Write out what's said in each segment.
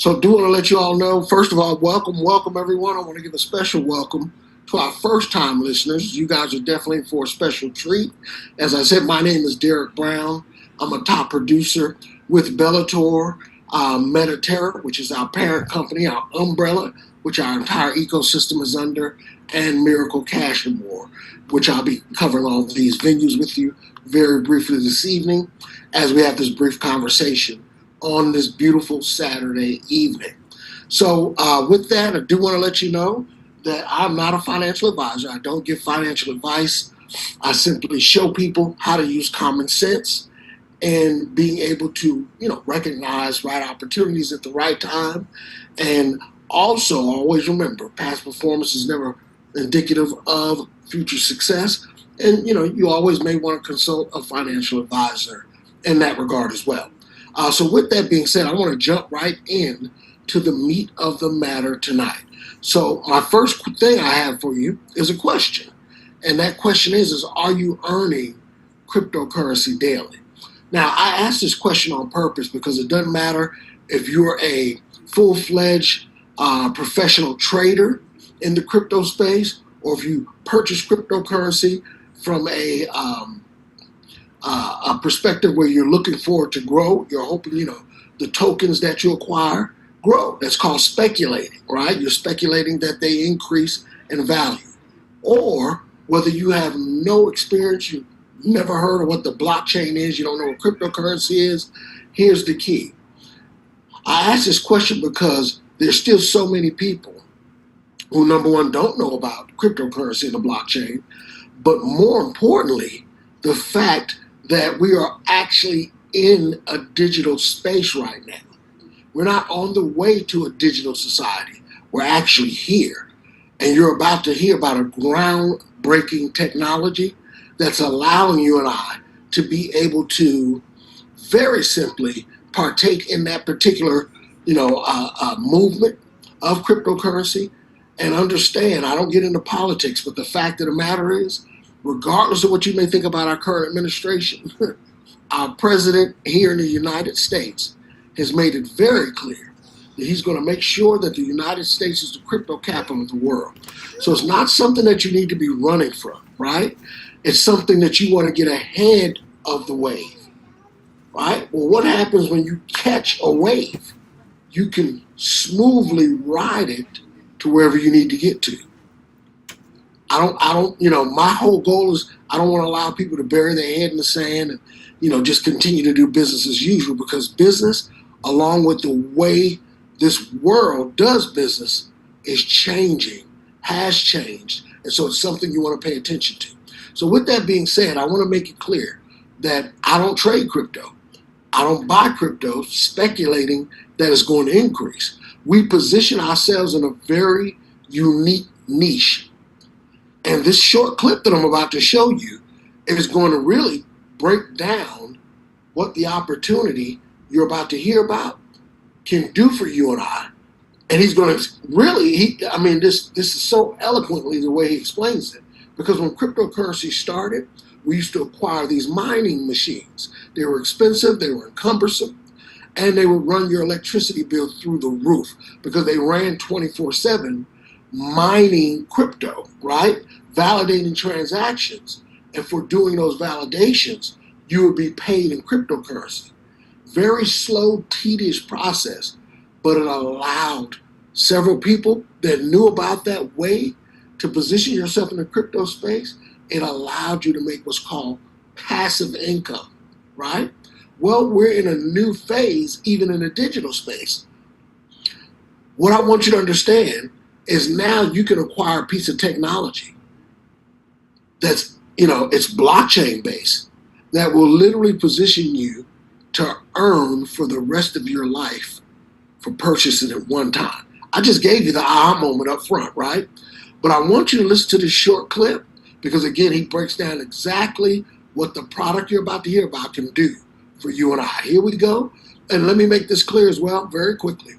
So do want to let you all know, first of all, welcome everyone. I want to give a special welcome to our first time listeners. You guys are definitely in for a special treat. As I said, my name is Derek Brown. I'm a top producer with Bellator, Mediterra, which is our parent company, our umbrella, which our entire ecosystem is under, and Miracle Cash and More, which I'll be covering all of these venues with you very briefly this evening as we have this brief conversation on this beautiful Saturday evening. So, with that, I do want to let you know that I'm not a financial advisor. I don't give financial advice. I simply show people how to use common sense and being able to, recognize right opportunities at the right time. And also, always remember, past performance is never indicative of future success. And, you always may want to consult a financial advisor in that regard as well. So with that being said, I want to jump right in to the meat of the matter tonight. So my first thing I have for you is a question. And that question is are you earning cryptocurrency daily? Now, I ask this question on purpose because it doesn't matter if you're a full-fledged professional trader in the crypto space or if you purchase cryptocurrency from a perspective where you're looking forward to grow. You're hoping, the tokens that you acquire grow. That's called speculating, right? You're speculating that they increase in value. Or whether you have no experience, you've never heard of what the blockchain is, you don't know what cryptocurrency is, here's the key. I ask this question because there's still so many people who, number one, don't know about cryptocurrency and the blockchain, but more importantly, the fact that we are actually in a digital space right now. We're not on the way to a digital society. We're actually here. And you're about to hear about a groundbreaking technology that's allowing you and I to be able to very simply partake in that particular, movement of cryptocurrency and understand. I don't get into politics, but the fact of the matter is, regardless of what you may think about our current administration, our president here in the United States has made it very clear that he's going to make sure that the United States is the crypto capital of the world. So it's not something that you need to be running from, right? It's something that you want to get ahead of the wave, right? Well, what happens when you catch a wave? You can smoothly ride it to wherever you need to get to. My whole goal is I don't want to allow people to bury their head in the sand and, just continue to do business as usual, because business, along with the way this world does business, is changing, has changed. And so it's something you want to pay attention to. So with that being said, I want to make it clear that I don't trade crypto. I don't buy crypto speculating that it's going to increase. We position ourselves in a very unique niche. And this short clip that I'm about to show you is going to really break down what the opportunity you're about to hear about can do for you and I. And he's going to really, this is so eloquently the way he explains it. Because when cryptocurrency started, we used to acquire these mining machines. They were expensive, they were cumbersome, and they would run your electricity bill through the roof because they ran 24/7 mining crypto, right? Validating transactions. And for doing those validations, you would be paid in cryptocurrency. Very slow, tedious process, but it allowed several people that knew about that way to position yourself in the crypto space. It allowed you to make what's called passive income, right? Well, we're in a new phase, even in the digital space. What I want you to understand is now you can acquire a piece of technology that's, it's blockchain based, that will literally position you to earn for the rest of your life for purchasing at one time. I just gave you the aha moment up front, right? But I want you to listen to this short clip because, again, he breaks down exactly what the product you're about to hear about can do for you and I. Here we go. And let me make this clear as well very quickly.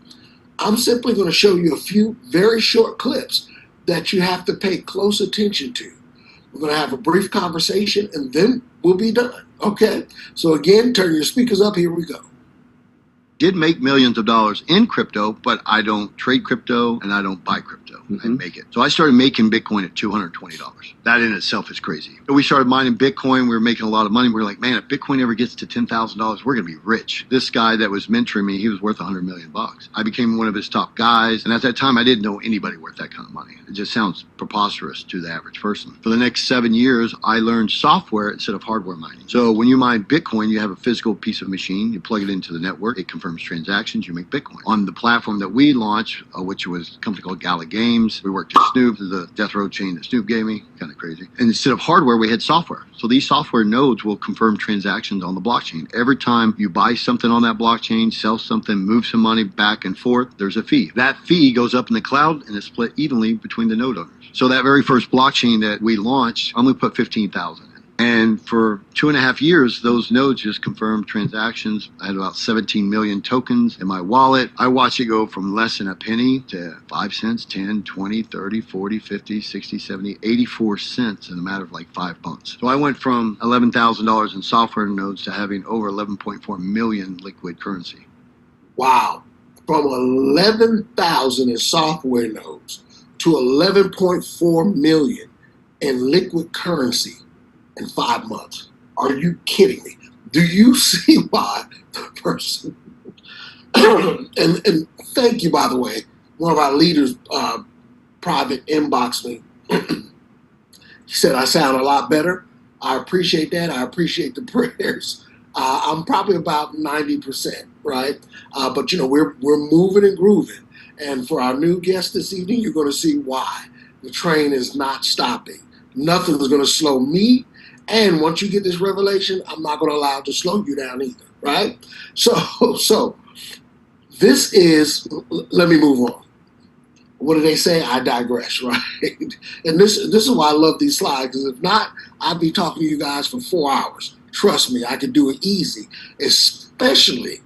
I'm simply going to show you a few very short clips that you have to pay close attention to. We're going to have a brief conversation and then we'll be done. Okay? So again, turn your speakers up. Here we go. did make millions of dollars in crypto, but I don't trade crypto and I don't buy crypto. I make it. So I started making Bitcoin at $220. That in itself is crazy. But we started mining Bitcoin. We were making a lot of money. We were like, man, if Bitcoin ever gets to $10,000, we're going to be rich. This guy that was mentoring me, he was worth $100 million. I became one of his top guys. And at that time, I didn't know anybody worth that kind of money. It just sounds preposterous to the average person. For the next 7 years, I learned software instead of hardware mining. So when you mine Bitcoin, you have a physical piece of machine. You plug it into the network. It confirms transactions. You make Bitcoin. On the platform that we launched, which was a company called Gala Games, we worked at Snoop, the death row chain that Snoop gave me, kind of crazy. And instead of hardware, we had software. So these software nodes will confirm transactions on the blockchain. Every time you buy something on that blockchain, sell something, move some money back and forth, there's a fee. That fee goes up in the cloud and is split evenly between the node owners. So that very first blockchain that we launched, I only put 15,000 in. And for 2.5 years, those nodes just confirmed transactions. I had about 17 million tokens in my wallet. I watched it go from less than a penny to 5 cents, 10, 20, 30, 40, 50, 60, 70, 84 cents in a matter of like 5 months. So I went from $11,000 in software nodes to having over 11.4 million liquid currency. Wow. From 11,000 in software nodes to 11.4 million in liquid currency in 5 months. Are you kidding me? Do you see why the person and thank you, by the way, one of our leaders private inboxed me. He said I sound a lot better. I appreciate that. I appreciate the prayers. I'm probably about 90%, right? But we're moving and grooving. And for our new guest this evening, you're going to see why the train is not stopping. Nothing is going to slow me. And once you get this revelation, I'm not going to allow it to slow you down either, right? So this is, let me move on. What do they say? I digress, right? And this is why I love these slides, because if not, I'd be talking to you guys for 4 hours. Trust me, I could do it easy, especially,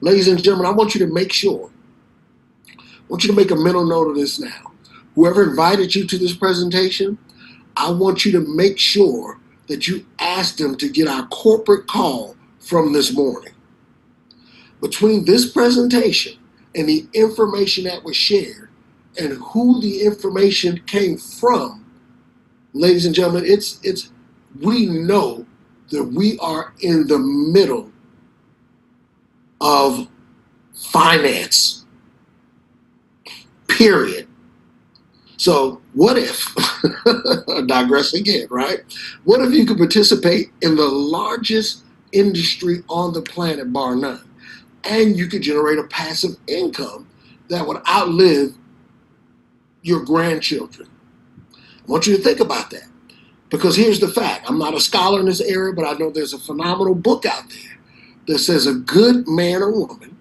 ladies and gentlemen, I want you to make sure, I want you to make a mental note of this now. Whoever invited you to this presentation, I want you to make sure that you ask them to get our corporate call from this morning. Between this presentation and the information that was shared and who the information came from, ladies and gentlemen, we know that we are in the middle of finance, period. So what if, I digress again, right? What if you could participate in the largest industry on the planet, bar none, and you could generate a passive income that would outlive your grandchildren? I want you to think about that, because here's the fact. I'm not a scholar in this area, but I know there's a phenomenal book out there that says a good man or woman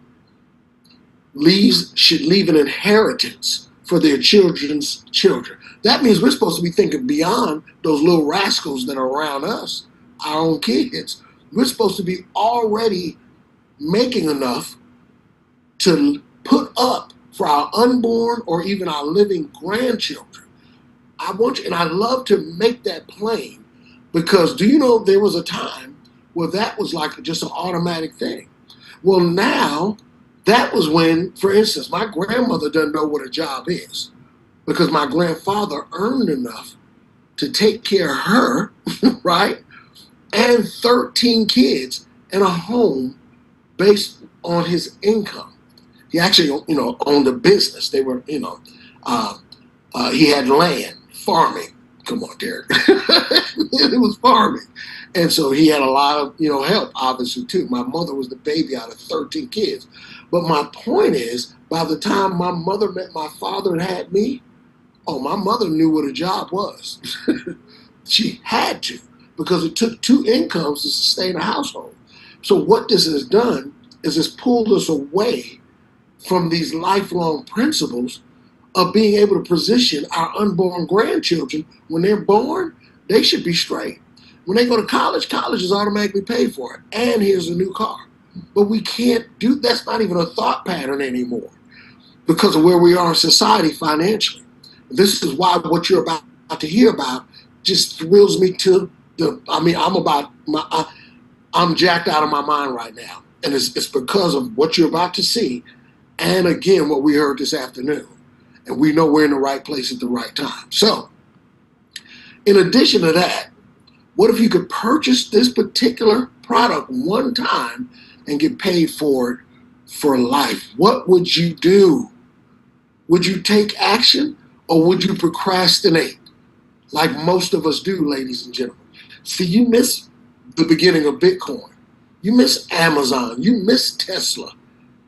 should leave an inheritance for their children's children. That means we're supposed to be thinking beyond those little rascals that are around us, our own kids. We're supposed to be already making enough to put up for our unborn or even our living grandchildren. I want you, and I love to make that plain, because do you know there was a time where that was like just an automatic thing? Well, now that was when, for instance, my grandmother doesn't know what a job is, because my grandfather earned enough to take care of her, right? And 13 kids in a home based on his income. He actually, owned a business. They were, he had land, farming. Come on, Derek. It was farming. And so he had a lot of, help, obviously, too. My mother was the baby out of 13 kids. But my point is, by the time my mother met my father and had me, my mother knew what a job was. She had to, because it took 2 incomes to sustain a household. So what this has done is it's pulled us away from these lifelong principles of being able to position our unborn grandchildren. When they're born, they should be straight. When they go to college, college is automatically paid for it. And here's a new car. But we can't do, that's not even a thought pattern anymore, because of where we are in society financially. This is why what you're about to hear about just thrills me to I'm jacked out of my mind right now. And it's because of what you're about to see, and again, what we heard this afternoon. And we know we're in the right place at the right time. So, in addition to that, what if you could purchase this particular product one time and get paid for it for life? What would you do? Would you take action or would you procrastinate like most of us do, ladies and gentlemen? See, you miss the beginning of Bitcoin. You miss Amazon. You miss Tesla.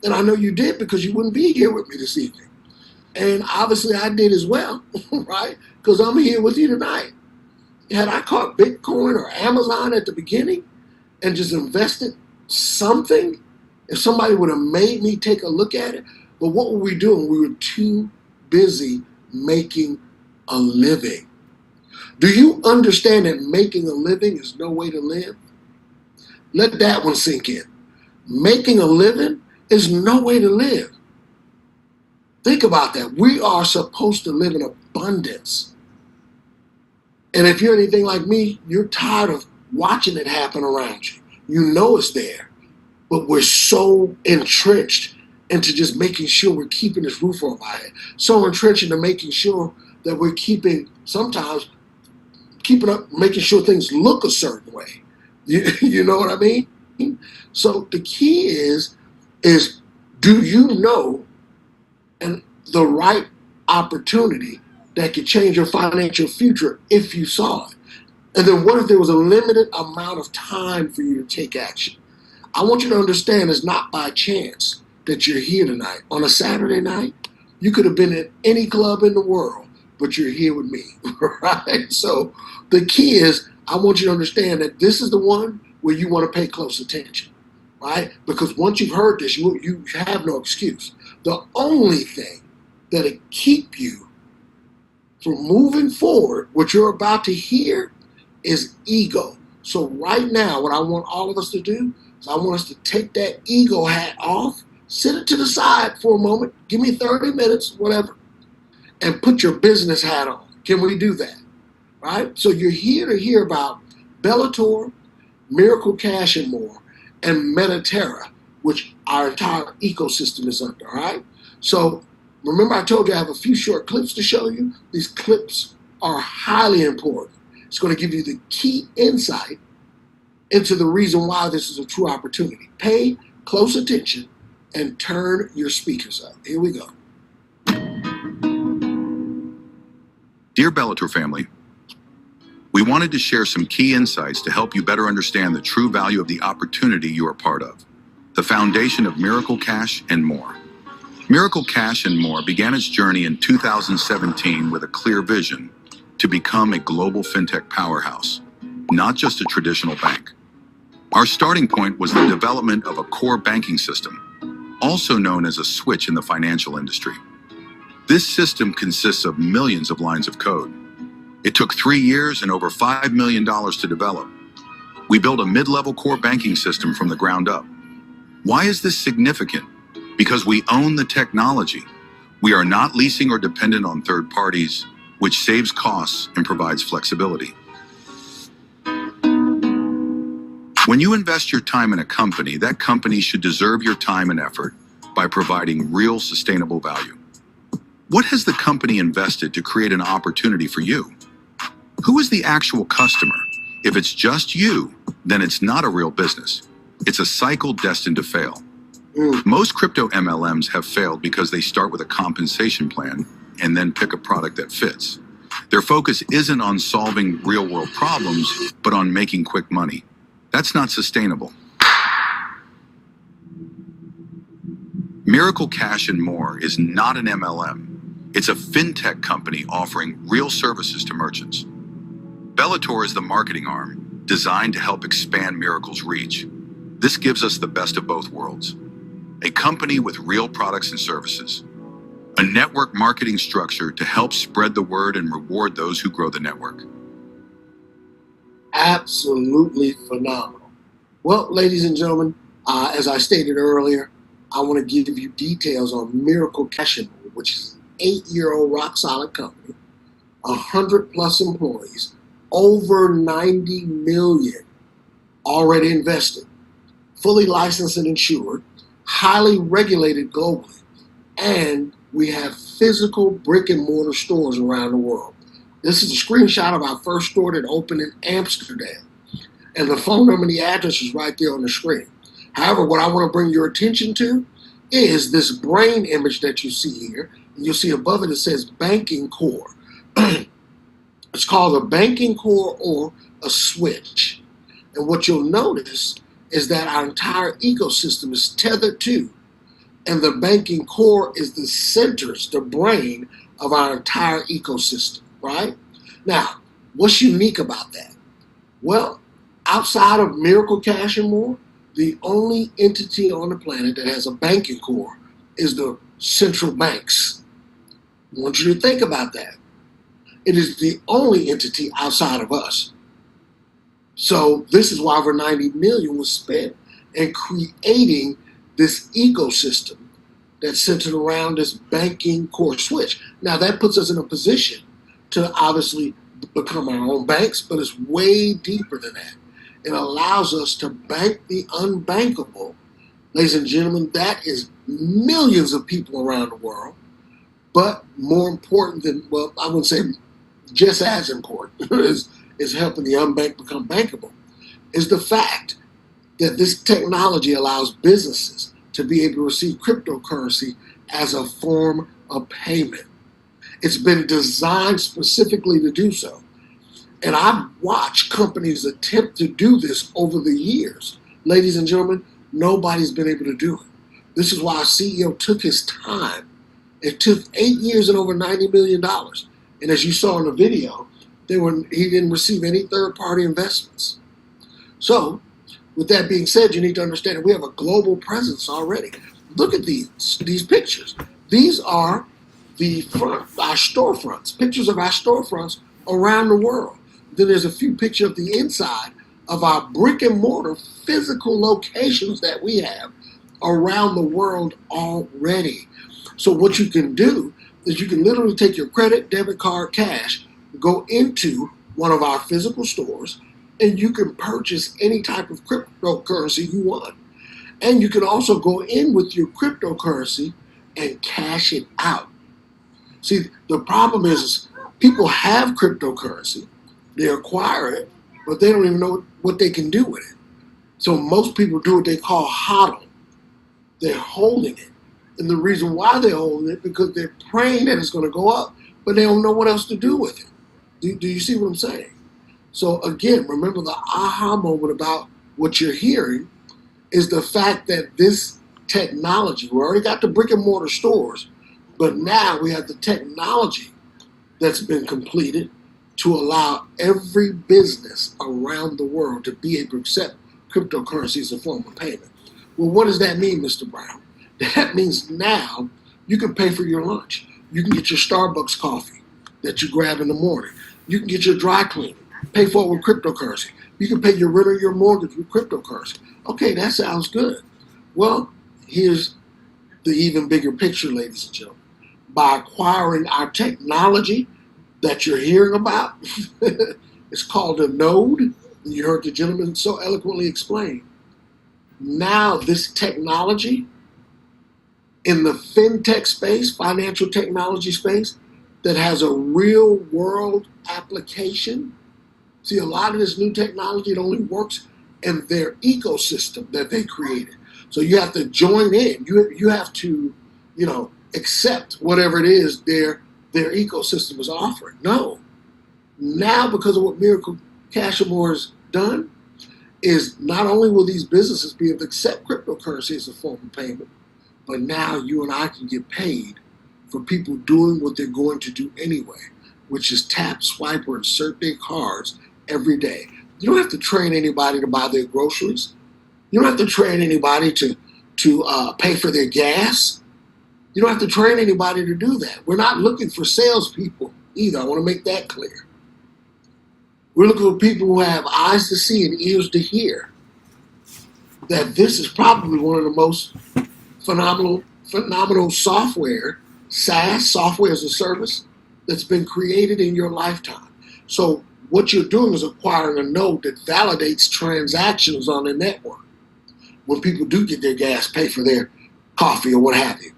And I know you did because you wouldn't be here with me this evening. And obviously I did as well, right? Because I'm here with you tonight. Had I caught Bitcoin or Amazon at the beginning and just invested something, if somebody would have made me take a look at it, but what were we doing? We were too busy making a living. Do you understand that making a living is no way to live? Let that one sink in. Making a living is no way to live. Think about that. We are supposed to live in abundance. And if you're anything like me, you're tired of watching it happen around you. You know it's there, but we're so entrenched into just making sure we're keeping this roof over our head. So entrenched into making sure that we're sometimes keeping up, making sure things look a certain way. You know what I mean? So the key is do you know and the right opportunity that could change your financial future if you saw it? And then what if there was a limited amount of time for you to take action? I want you to understand it's not by chance that you're here tonight. On a Saturday night, you could have been at any club in the world, but you're here with me, right? So the key is I want you to understand that this is the one where you want to pay close attention, right? Because once you've heard this, you have no excuse. The only thing that'll keep you from moving forward, what you're about to hear, is ego. So right now, what I want all of us to do is I want us to take that ego hat off, sit it to the side for a moment, give me 30 minutes, whatever, and put your business hat on. Can we do that? Right? So you're here to hear about Bellator, Miracle Cash and more, and Mediterra, which our entire ecosystem is under, all right? So remember I told you I have a few short clips to show you? These clips are highly important. It's going to give you the key insight into the reason why this is a true opportunity. Pay close attention and turn your speakers up. Here we go. Dear Bellator family, we wanted to share some key insights to help you better understand the true value of the opportunity you are part of, the foundation of Miracle Cash and more. Miracle Cash and more began its journey in 2017 with a clear vision to become a global fintech powerhouse, not just a traditional bank. Our starting point was the development of a core banking system, also known as a switch in the financial industry. This system consists of millions of lines of code. It took 3 years and over $5 million to develop. We built a mid-level core banking system from the ground up. Why is this significant? Because we own the technology. We are not leasing or dependent on third parties, which saves costs and provides flexibility. When you invest your time in a company, that company should deserve your time and effort by providing real sustainable value. What has the company invested to create an opportunity for you? Who is the actual customer? If it's just you, then it's not a real business. It's a cycle destined to fail. Most crypto MLMs have failed because they start with a compensation plan and then pick a product that fits. Their focus isn't on solving real-world problems, but on making quick money. That's not sustainable. Miracle Cash and More is not an MLM. It's a fintech company offering real services to merchants. Bellator is the marketing arm, designed to help expand Miracle's reach. This gives us the best of both worlds. A company with real products and services. A network marketing structure to help spread the word and reward those who grow the network. Absolutely phenomenal. Well, ladies and gentlemen, as I stated earlier, I want to give you details on Miracle Cash and More, which is an 8-year-old rock solid company, 100+ employees, over 90 million already invested, fully licensed and insured, highly regulated globally, and we have physical brick and mortar stores around the world. This is a screenshot of our first store that opened in Amsterdam, and the phone number and the address is right there on the screen. However, what I want to bring your attention to is this brain image that you see here. You'll see above it says banking core. It's called a banking core or a switch. And what you'll notice is that our entire ecosystem is tethered to, and the banking core is the centers, the brain of our entire ecosystem, right? Now, what's unique about that? Well, outside of Miracle Cash and More, the only entity on the planet that has a banking core is the central banks. I want you to think about that. It is the only entity outside of us. So this is why over 90 million was spent in creating this ecosystem that's centered around this banking core switch. Now that puts us in a position to obviously become our own banks, but it's way deeper than that. It allows us to bank the unbankable. Ladies and gentlemen, that is millions of people around the world. But more important than, well, I would say just as important is helping the unbanked become bankable, is the fact that this technology allows businesses to be able to receive cryptocurrency as a form of payment. It's been designed specifically to do so. And I've watched companies attempt to do this over the years. Ladies and gentlemen, nobody's been able to do it. This is why our CEO took his time. It took 8 years and over $90 million. And as you saw in the video, he didn't receive any third-party investments. So, with that being said, you need to understand that we have a global presence already. Look at these pictures. These are our storefronts, pictures of our storefronts around the world. Then there's a few pictures of the inside of our brick and mortar physical locations that we have around the world already. So what you can do is you can literally take your credit, debit card, cash, go into one of our physical stores, and you can purchase any type of cryptocurrency you want. And you can also go in with your cryptocurrency and cash it out. See, the problem is people have cryptocurrency, they acquire it, but they don't even know what they can do with it. So most people do what they call hodl. They're holding it. And the reason why they're holding it, because they're praying that it's going to go up, but they don't know what else to do with it. Do you see what I'm saying? So again, remember the aha moment about what you're hearing is the fact that this technology, we already got the brick and mortar stores, but now we have the technology that's been completed to allow every business around the world to be able to accept cryptocurrency as a form of payment. Well, what does that mean, Mr. Brown? That means now you can pay for your lunch. You can get your Starbucks coffee that you grab in the morning. You can get your dry cleaning, pay for it with cryptocurrency. You can pay your rent or your mortgage with cryptocurrency. Okay, that sounds good. Well, here's the even bigger picture, ladies and gentlemen. By acquiring our technology that you're hearing about, it's called a node. You heard the gentleman so eloquently explain. Now this technology in the fintech space, financial technology space, that has a real world application. See, a lot of this new technology, it only works in their ecosystem that they created. So you have to join in. You have to, accept whatever it is their ecosystem is offering. No. Now, because of what Miracle Cash and More has done, is not only will these businesses be able to accept cryptocurrency as a form of payment, but now you and I can get paid for people doing what they're going to do anyway, which is tap, swipe, or insert their cards every day. You don't have to train anybody to buy their groceries. You don't have to train anybody to pay for their gas. You don't have to train anybody to do that. We're not looking for salespeople either. I want to make that clear. We're looking for people who have eyes to see and ears to hear. That this is probably one of the most phenomenal software, SaaS, software as a service, that's been created in your lifetime. So what you're doing is acquiring a node that validates transactions on the network. when people do get their gas, pay for their coffee or what have you.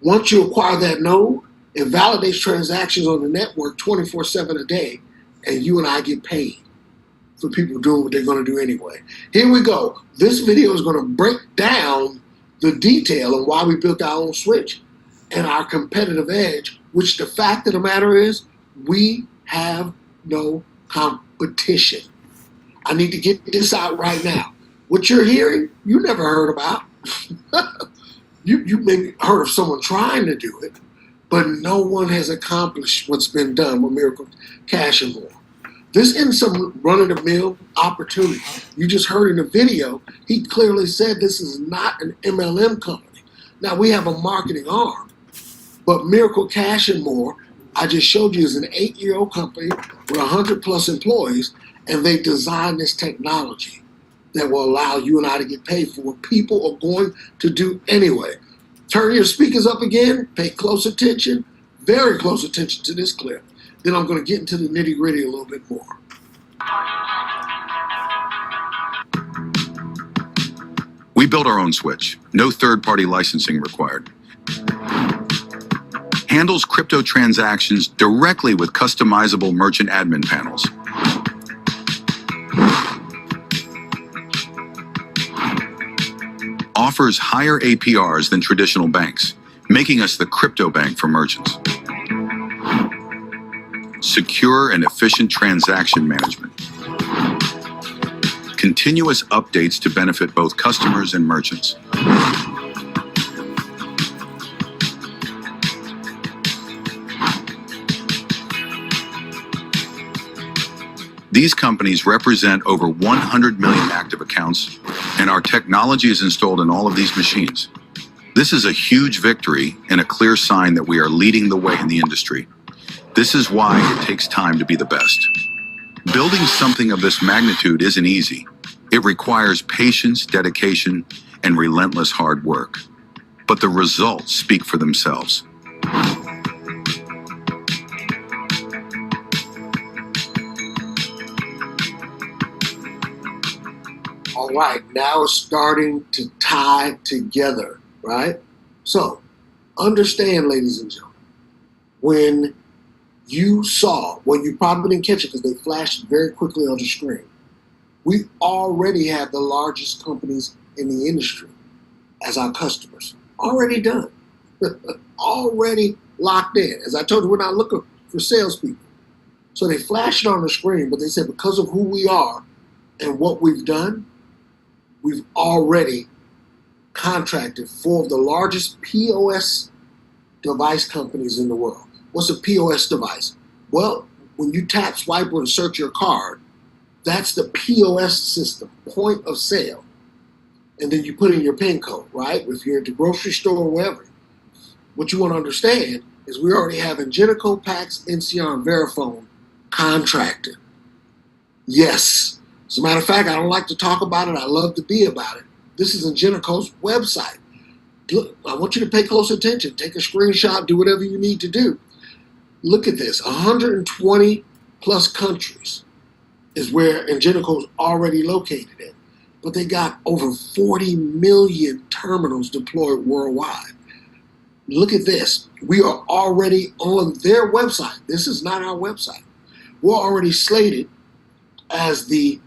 Once you acquire that node, it validates transactions on the network 24/7 a day, and you and I get paid for people doing what they're going to do anyway. Here we go. This video is going to break down the detail of why we built our own switch and our competitive edge, which the fact of the matter is, we have no competition. I need to get this out right now. What you're hearing, you never heard about. You maybe heard of someone trying to do it, but no one has accomplished what's been done with Miracle Cash and More. This isn't some run-of-the-mill opportunity. You just heard in the video, he clearly said this is not an MLM company. Now, we have a marketing arm, but Miracle Cash and More, I just showed you, is an 8-year-old company with 100-plus employees, and they designed this technology that will allow you and I to get paid for what people are going to do anyway. Turn your speakers up again, pay close attention, very close attention to this clip. Then I'm going to get into the nitty-gritty a little bit more. We built our own switch, no third-party licensing required. Handles crypto transactions directly with customizable merchant admin panels. Offers higher APRs than traditional banks, making us the crypto bank for merchants. Secure and efficient transaction management. Continuous updates to benefit both customers and merchants. These companies represent over 100 million active accounts, and our technology is installed in all of these machines. This is a huge victory and a clear sign that we are leading the way in the industry. This is why it takes time to be the best. Building something of this magnitude isn't easy. It requires patience, dedication, and relentless hard work. But the results speak for themselves. All right, now it's starting to tie together, right? So, understand, ladies and gentlemen, when you saw, well, you probably didn't catch it because they flashed very quickly on the screen. We already have the largest companies in the industry as our customers. Already done. Already locked in. As I told you, we're not looking for salespeople. So they flashed it on the screen, but they said because of who we are and what we've done, we've already contracted 4 of the largest POS device companies in the world. What's a POS device? Well, when you tap, swipe, or insert your card, that's the POS system, point of sale. And then you put in your PIN code, right? If you're at the grocery store or wherever. What you want to understand is we already have Ingenico, Pax, NCR, and Verifone contracted. Yes. As a matter of fact, I don't like to talk about it. I love to be about it. This is Ingenico's website. Look, I want you to pay close attention. Take a screenshot, do whatever you need to do. Look at this, 120 plus countries is where Ingenico is already located in. But they got over 40 million terminals deployed worldwide. Look at this. We are already on their website. This is not our website. We're already slated as their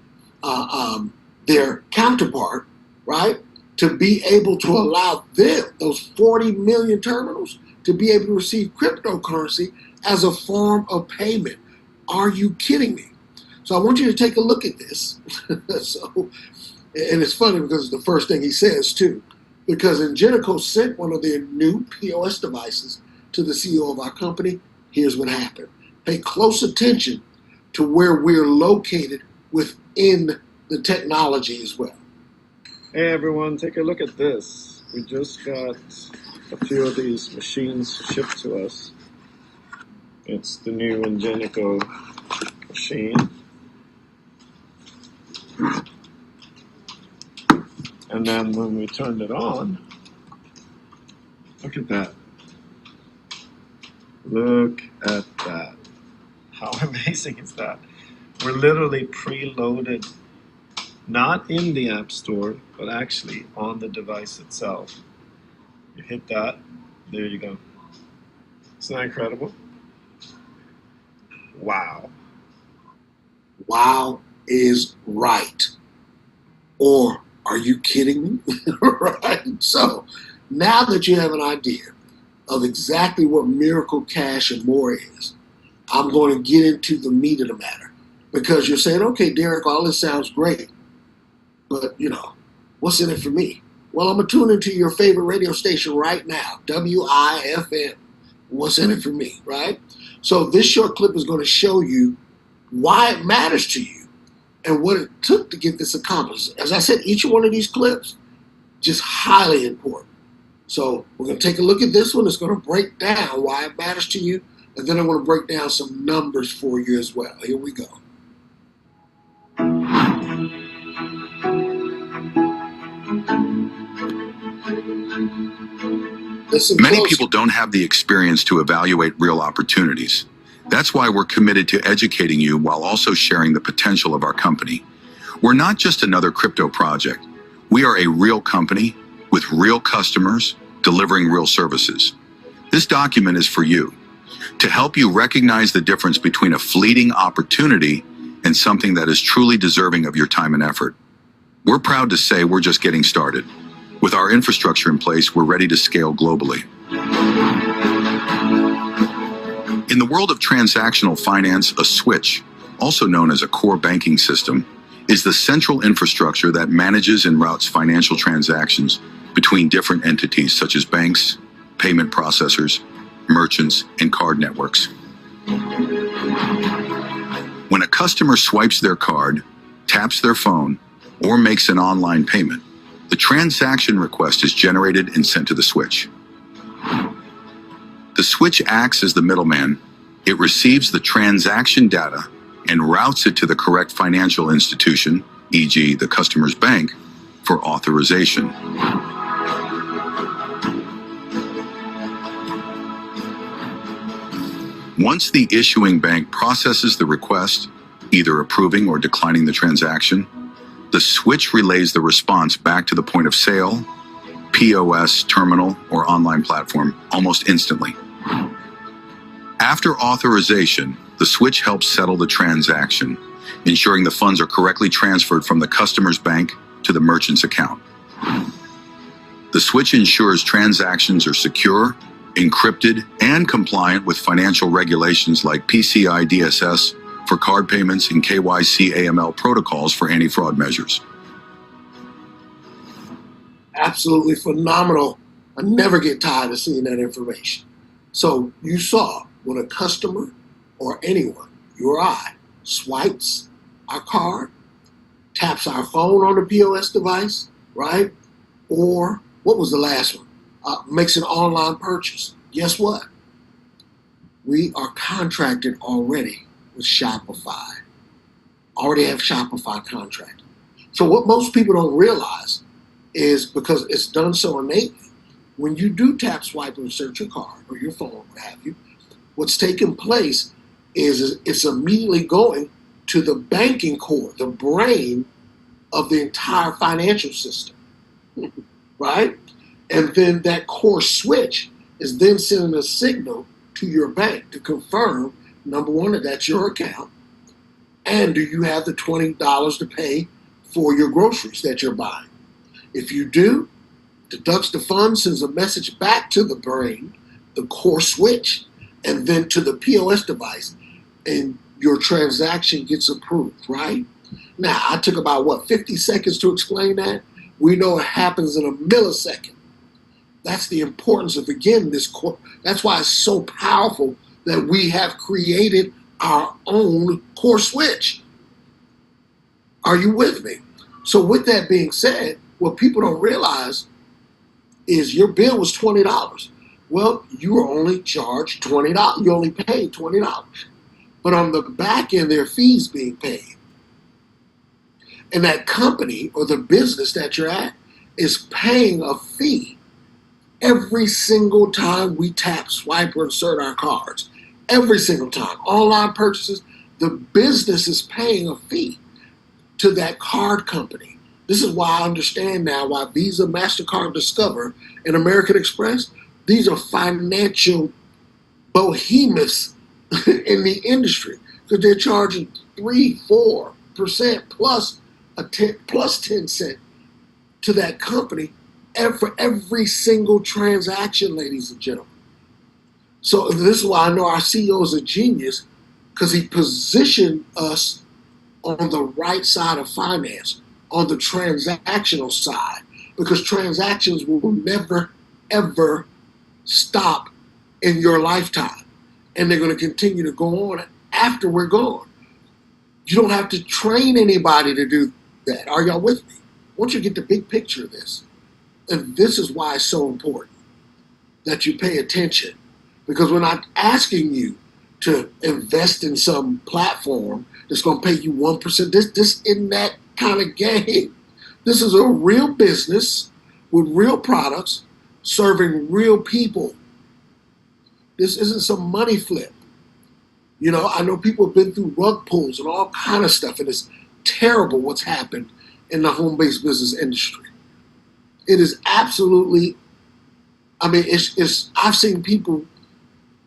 counterpart, right, to be able to allow them, those 40 million terminals, to be able to receive cryptocurrency as a form of payment. Are you kidding me? So I want you to take a look at this. And it's funny because it's the first thing he says too, because Ingenico sent one of their new POS devices to the CEO of our company. Here's what happened. Pay close attention to where we're located within the technology as well. Hey everyone, take a look at this. We just got a few of these machines shipped to us. It's the new Ingenico machine. And then when we turned it on, look at that. Look at that. How amazing is that? We're literally preloaded not in the App Store, but actually on the device itself. You hit that, there you go. Isn't that incredible? Wow. Wow is right. Or are you kidding me? Right? So now that you have an idea of exactly what Miracle Cash and more is, I'm going to get into the meat of the matter. Because you're saying, okay, Derek, all this sounds great, but what's in it for me? Well, I'm going to tune into your favorite radio station right now, WIFM. What's in it for me, right? So this short clip is going to show you why it matters to you and what it took to get this accomplished. As I said, each one of these clips, just highly important. So we're going to take a look at this one. It's going to break down why it matters to you, and then I'm going to break down some numbers for you as well. Here we go. Many people don't have the experience to evaluate real opportunities. That's why we're committed to educating you while also sharing the potential of our company. We're not just another crypto project. We are a real company with real customers delivering real services. This document is for you to help you recognize the difference between a fleeting opportunity and something that is truly deserving of your time and effort. We're proud to say we're just getting started. With our infrastructure in place, we're ready to scale globally. In the world of transactional finance, a switch, also known as a core banking system, is the central infrastructure that manages and routes financial transactions between different entities such as banks, payment processors, merchants, and card networks. When a customer swipes their card, taps their phone, or makes an online payment, the transaction request is generated and sent to the switch. The switch acts as the middleman. It receives the transaction data and routes it to the correct financial institution, e.g. the customer's bank, for authorization. Once the issuing bank processes the request, either approving or declining the transaction, the switch relays the response back to the point of sale, P.O.S. terminal, or online platform almost instantly. After authorization, the switch helps settle the transaction, ensuring the funds are correctly transferred from the customer's bank to the merchant's account. The switch ensures transactions are secure, encrypted, and compliant with financial regulations like PCI DSS for card payments and KYC AML protocols for anti-fraud measures. Absolutely phenomenal. I never get tired of seeing that information. So you saw when a customer or anyone, you or I, swipes our card, taps our phone on the POS device, right? Or what was the last one? Makes an online purchase. Guess what? We are contracted already with Shopify. Already have Shopify contracted. So what most people don't realize is, because it's done so innately, when you do tap, swipe, and insert your card or your phone, what have you, what's taking place is it's immediately going to the banking core, the brain of the entire financial system, right? And then that core switch is then sending a signal to your bank to confirm, number one, that that's your account, and do you have the $20 to pay for your groceries that you're buying? If you do, deducts the funds, sends a message back to the brain, the core switch, and then to the POS device, and your transaction gets approved, right? Now, I took about, 50 seconds to explain that? We know it happens in a millisecond. That's the importance of, again, this core. That's why it's so powerful that we have created our own core switch. Are you with me? So with that being said, what people don't realize is your bill was $20. Well, you were only charged $20. You only paid $20. But on the back end, there are fees being paid. And that company or the business that you're at is paying a fee every single time we tap, swipe, or insert our cards. Every single time. Online purchases, the business is paying a fee. to that card company. This is why I understand now why Visa, MasterCard, Discover, and American Express, these are financial behemoths in the industry because they're charging 3-4% plus plus 10 cent to that company for every single transaction, ladies and gentlemen. So this is why I know our CEO is a genius because he positioned us on the right side of finance, on the transactional side, because transactions will never, ever stop in your lifetime. And they're going to continue to go on after we're gone. You don't have to train anybody to do that. Are y'all with me? I want you to get the big picture of this. And this is why it's so important that you pay attention. Because we're not asking you to invest in some platform that's going to pay you 1%. This isn't that kind of game. This is a real business with real products serving real people. This isn't some money flip. You know, I know people have been through rug pulls and all kind of stuff, and it's terrible what's happened in the home-based business industry. It is absolutely, I mean, it's I've seen people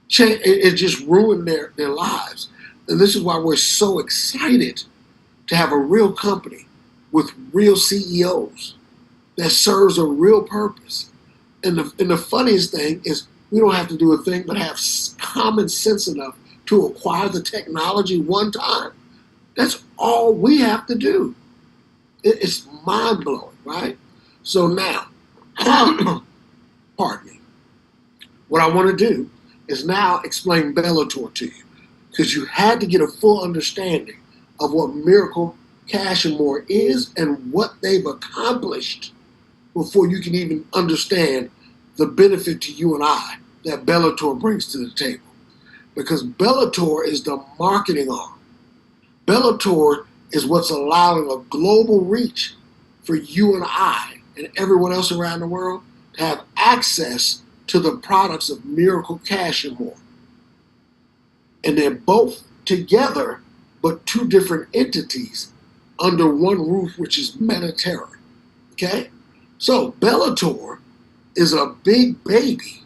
change, it just ruined their lives. And this is why we're so excited to have a real company with real CEOs that serves a real purpose. And the funniest thing is we don't have to do a thing but have common sense enough to acquire the technology one time. That's all we have to do. It's mind-blowing, right? So now, pardon me, what I want to do is now explain Bellator to you because you had to get a full understanding of what Miracle Cash and More is and what they've accomplished before you can even understand the benefit to you and I that Bellator brings to the table. Because Bellator is the marketing arm. Bellator is what's allowing a global reach for you and I and everyone else around the world to have access to the products of Miracle Cash and More. And they're both together, but two different entities under one roof, which is Bellator. Okay? So Bellator is a big baby.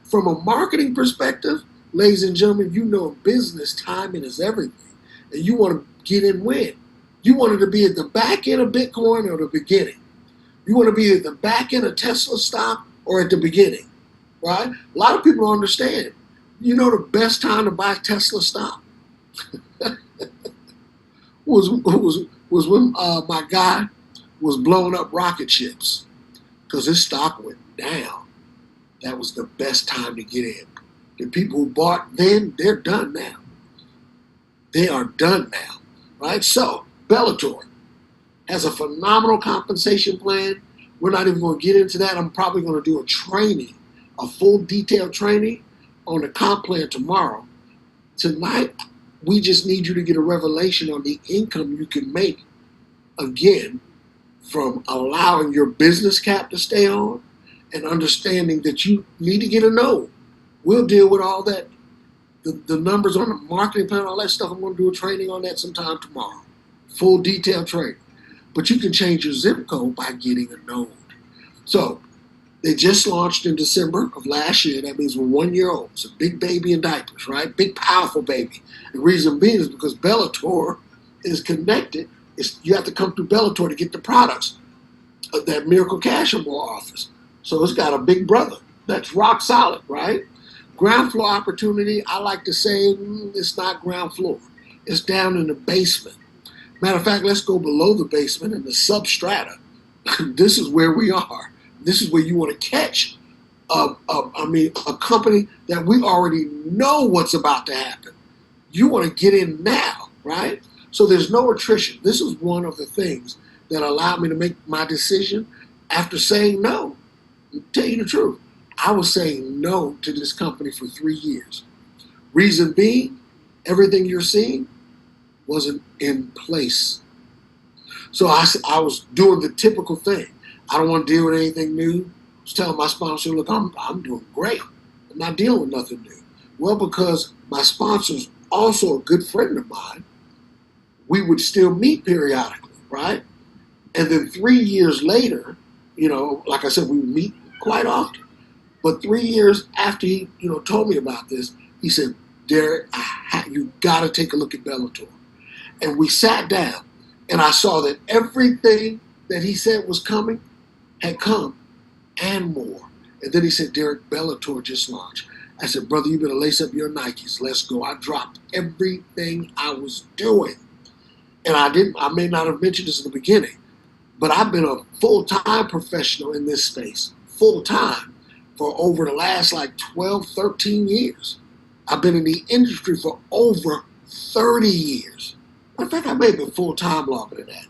From a marketing perspective, ladies and gentlemen, you know business timing is everything. And you want to get in when. You want it to be at the back end of Bitcoin or the beginning. You want to be at the back end of Tesla stock or at the beginning, right? A lot of people don't understand. You know the best time to buy Tesla stock was when my guy was blowing up rocket ships because his stock went down. That was the best time to get in. The people who bought then, they're done now. They are done now, right? So Bellator has a phenomenal compensation plan. We're not even going to get into that. I'm probably going to do a training, a full detailed training on the comp plan tomorrow. Tonight, we just need you to get a revelation on the income you can make, again, from allowing your business cap to stay on and understanding that you need to get a node. We'll deal with all that, the numbers on the marketing plan, all that stuff. I'm going to do a training on that sometime tomorrow. Full detailed training. But you can change your zip code by getting a node. So they just launched in December of last year. That means we're 1 year old. It's a big baby in diapers, right? Big, powerful baby. The reason being is because Bellator is connected. You have to come through Bellator to get the products of that Miracle Cash and More offers. So it's got a big brother that's rock solid, right? Ground floor opportunity, I like to say it's not ground floor. It's down in the basement. Matter of fact, let's go below the basement in the substrata. This is where we are. This is where you want to catch a company that we already know what's about to happen. You want to get in now, right? So there's no attrition. This is one of the things that allowed me to make my decision after saying no. I'll tell you the truth. I was saying no to this company for 3 years. Reason being, everything you're seeing wasn't in place. So I was doing the typical thing. I don't want to deal with anything new. I was telling my sponsor, look, I'm doing great. I'm not dealing with nothing new. Well, because my sponsor's also a good friend of mine, we would still meet periodically, right? And then 3 years later, like I said, we would meet quite often. But 3 years after he, told me about this, he said, Derek, you got to take a look at Bellator. And we sat down, and I saw that everything that he said was coming had come and more. And then he said, Derek, Bellator just launched. I said, brother, you better lace up your Nikes. Let's go. I dropped everything I was doing. And I may not have mentioned this in the beginning, but I've been a full-time professional in this space, full-time, for over the last 12, 13 years. I've been in the industry for over 30 years. In fact, I may have been full-time longer than that.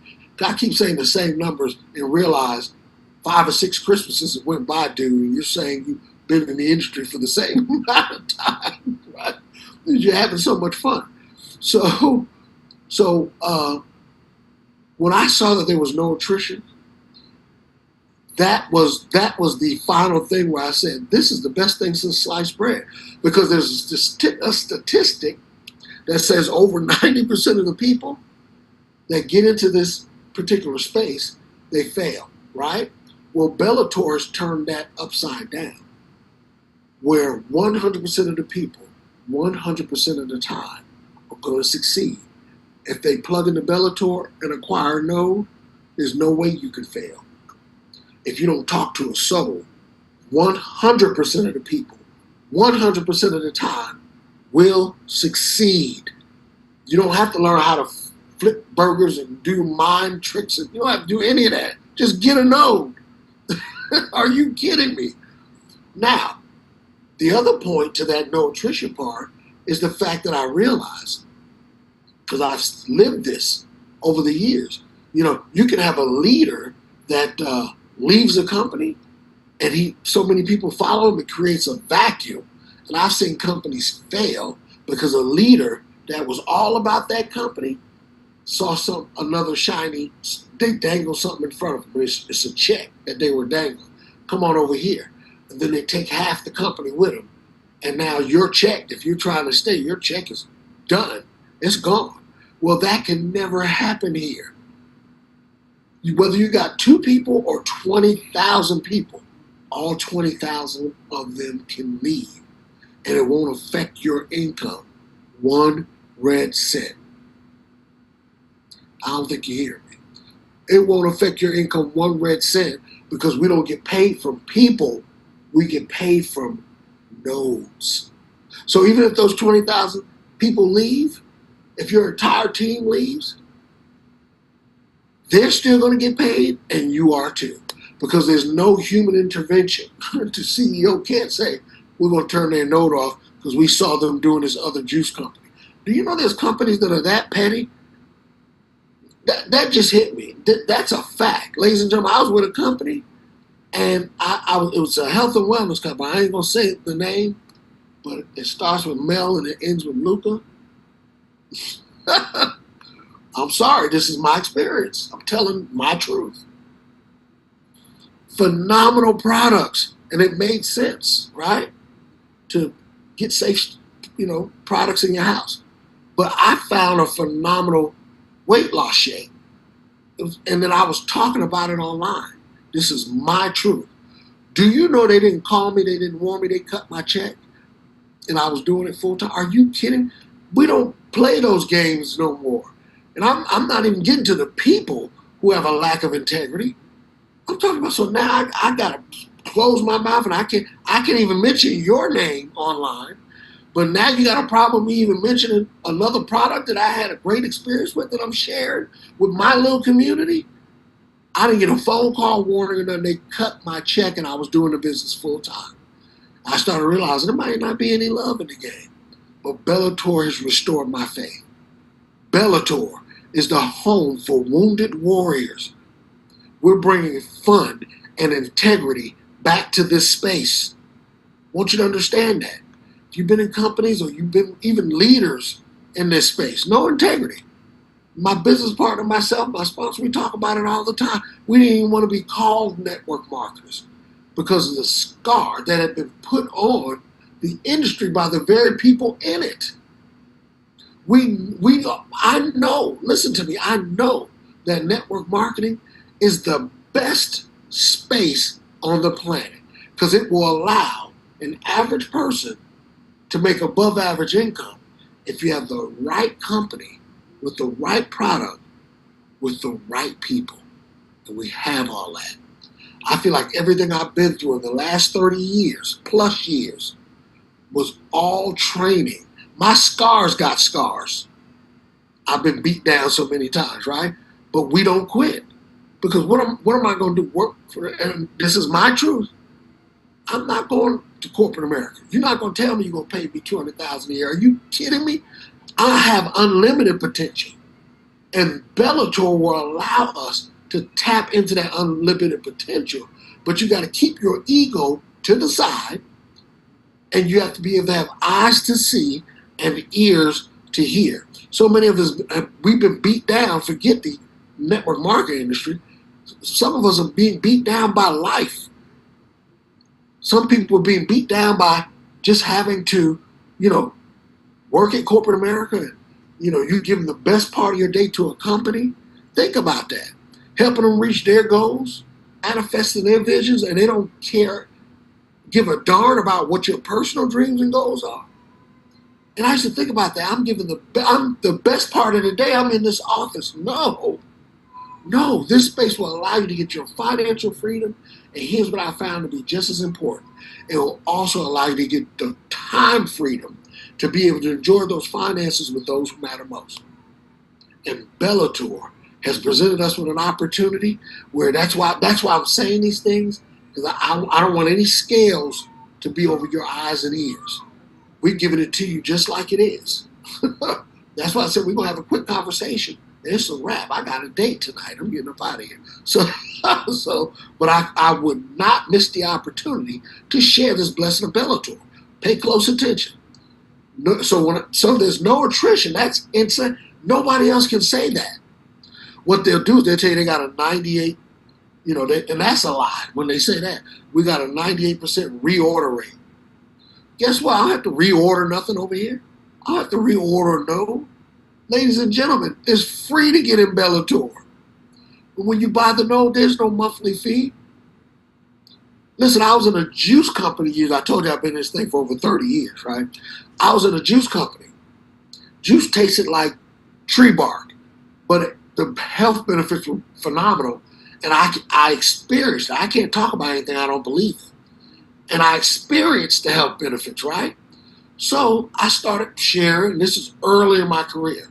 I keep saying the same numbers and realize 5 or 6 Christmases that went by, dude, and you're saying you've been in the industry for the same amount of time, right? You're having so much fun. So when I saw that there was no attrition, that was the final thing where I said, this is the best thing since sliced bread. Because there's a statistic that says over 90% of the people that get into this particular space, they fail, right? Well, Bellator has turned that upside down, where 100% of the people, 100% of the time, are going to succeed. If they plug into Bellator and acquire a node, there's no way you could fail. If you don't talk to a soul, 100% of the people, 100% of the time, will succeed. You don't have to learn how to flip burgers and do mind tricks. And you don't have to do any of that. Just get a node. Are you kidding me? Now, the other point to that no attrition part is the fact that I realized, because I've lived this over the years, you can have a leader that leaves a company and so many people follow him, it creates a vacuum. And I've seen companies fail because a leader that was all about that company saw another shiny, they dangle something in front of them. It's a check that they were dangling. Come on over here. And then they take half the company with them. And now your check, if you're trying to stay, your check is done. It's gone. Well, that can never happen here. Whether you got 2 people or 20,000 people, all 20,000 of them can leave. And it won't affect your income 1 red cent. I don't think you hear me. It won't affect your income 1 red cent because we don't get paid from people. We get paid from nodes. So even if those 20,000 people leave, if your entire team leaves, they're still going to get paid and you are too. Because there's no human intervention. The CEO can't say, we're going to turn their node off because we saw them doing this other juice company. Do you know there's companies that are that petty? That just hit me. That's a fact. Ladies and gentlemen, I was with a company, and it was a health and wellness company. I ain't going to say the name, but it starts with Mel and it ends with Luca. I'm sorry, this is my experience. I'm telling my truth. Phenomenal products, and it made sense, right? To get safe, products in your house. But I found a phenomenal weight loss shake. And then I was talking about it online. This is my truth. Do you know they didn't call me, they didn't warn me, they cut my check, and I was doing it full time? Are you kidding? We don't play those games no more. And I'm not even getting to the people who have a lack of integrity. I'm talking about, so now I got to close my mouth and I can't even mention your name online. But now you got a problem with me even mentioning another product that I had a great experience with that I'm sharing with my little community. I didn't get a phone call warning or nothing. They cut my check and I was doing the business full time. I started realizing there might not be any love in the game. But Bellator has restored my faith. Bellator is the home for wounded warriors. We're bringing fun and integrity back to this space. I want you to understand that. If you've been in companies or you've been even leaders in this space, no integrity. My business partner, myself, my sponsor, we talk about it all the time. We didn't even want to be called network marketers because of the scar that had been put on the industry by the very people in it. I know, listen to me, I know that network marketing is the best space on the planet because it will allow an average person to make above average income if you have the right company with the right product with the right people. And we have all that. I feel like everything I've been through in the last 30 years, plus years, was all training. My scars got scars. I've been beat down so many times, right? But we don't quit. Because what am I going to do? Work for, and this is my truth. I'm not going to corporate America. You're not going to tell me you're going to pay me $200,000 a year. Are you kidding me? I have unlimited potential. And Bellator will allow us to tap into that unlimited potential. But you got to keep your ego to the side, and you have to be able to have eyes to see and ears to hear. So many of us, we've been beat down. Forget the network marketing industry. Some of us are being beat down by life. Some people are being beat down by just having to, work at corporate America. And, you give them the best part of your day to a company. Think about that. Helping them reach their goals, manifesting their visions, and they don't give a darn about what your personal dreams and goals are. And I used to think about that. I'm the best part of the day. I'm in this office. No, this space will allow you to get your financial freedom. And here's what I found to be just as important. It will also allow you to get the time freedom to be able to enjoy those finances with those who matter most. And Bellator has presented us with an opportunity where that's why I'm saying these things, because I don't want any scales to be over your eyes and ears. We're giving it to you just like it is. That's why I said we're going to have a quick conversation. It's a wrap. I got a date tonight. I'm getting up out of here. But I would not miss the opportunity to share this blessing of Bellator. Pay close attention. So there's no attrition. That's insane. Nobody else can say that. What they'll do is they'll tell you they got a 98, and that's a lie when they say that. We got a 98% reorder rate. Guess what? I don't have to reorder nothing over here. I don't have to reorder no. Ladies and gentlemen, it's free to get in Bellator. But when you buy the node, there's no monthly fee. Listen, I was in a juice company years. I told you I've been in this thing for over 30 years, right? I was in a juice company. Juice tasted like tree bark, but the health benefits were phenomenal. And I experienced it. I can't talk about anything I don't believe in. And I experienced the health benefits, right? So I started sharing. This is early in my career.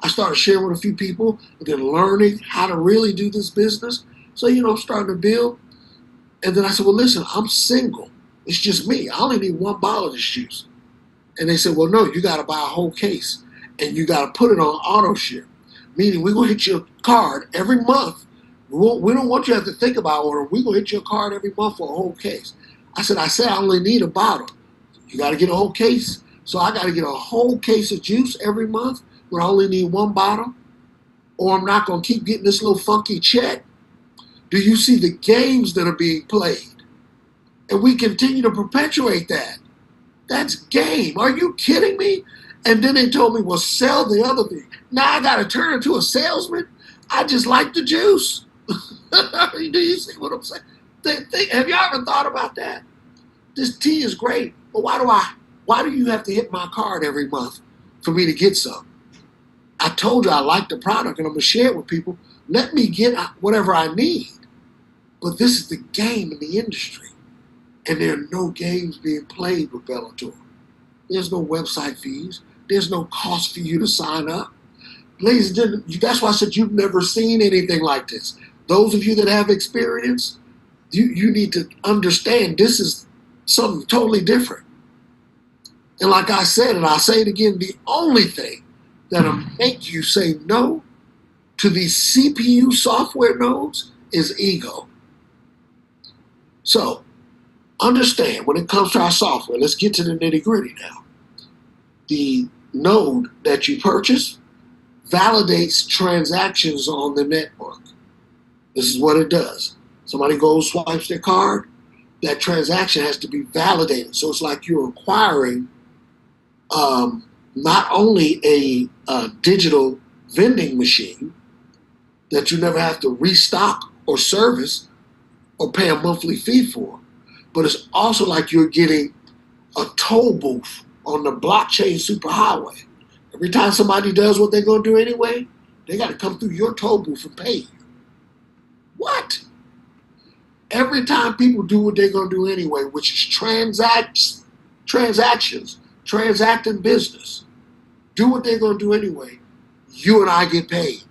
I started sharing with a few people and then learning how to really do this business. So, starting to build. And then I said, well, listen, I'm single. It's just me. I only need one bottle of this juice. And they said, well, no, you got to buy a whole case. And you got to put it on auto ship. Meaning we're going to hit your card every month. We don't want you to have to think about ordering. We're going to hit your card every month for a whole case. I said I only need a bottle. You got to get a whole case. So I got to get a whole case of juice every month when I only need one bottle? Or I'm not going to keep getting this little funky check? Do you see the games that are being played? And we continue to perpetuate that. That's game. Are you kidding me? And then they told me, well, sell the other thing. Now I got to turn into a salesman? I just like the juice. Do you see what I'm saying? Have you ever thought about that? This tea is great, but why do you have to hit my card every month for me to get some? I told you I like the product and I'm going to share it with people. Let me get whatever I need. But this is the game in the industry. And there are no games being played with Bellator. There's no website fees. There's no cost for you to sign up. Ladies and gentlemen, that's why I said you've never seen anything like this. Those of you that have experience, you need to understand this is something totally different. And like I said, and I'll say it again, the only thing that'll make you say no to these CPU software nodes is ego. So, understand when it comes to our software, let's get to the nitty-gritty now. The node that you purchase validates transactions on the network. This is what it does. Somebody goes, swipes their card, that transaction has to be validated. So it's like you're acquiring not only a digital vending machine that you never have to restock or service or pay a monthly fee for, but it's also like you're getting a toll booth on the blockchain superhighway. Every time somebody does what they're going to do anyway, they got to come through your toll booth and pay you. What? Every time people do what they're going to do anyway, which is transactions, transacting business, do what they're going to do anyway, you and I get paid.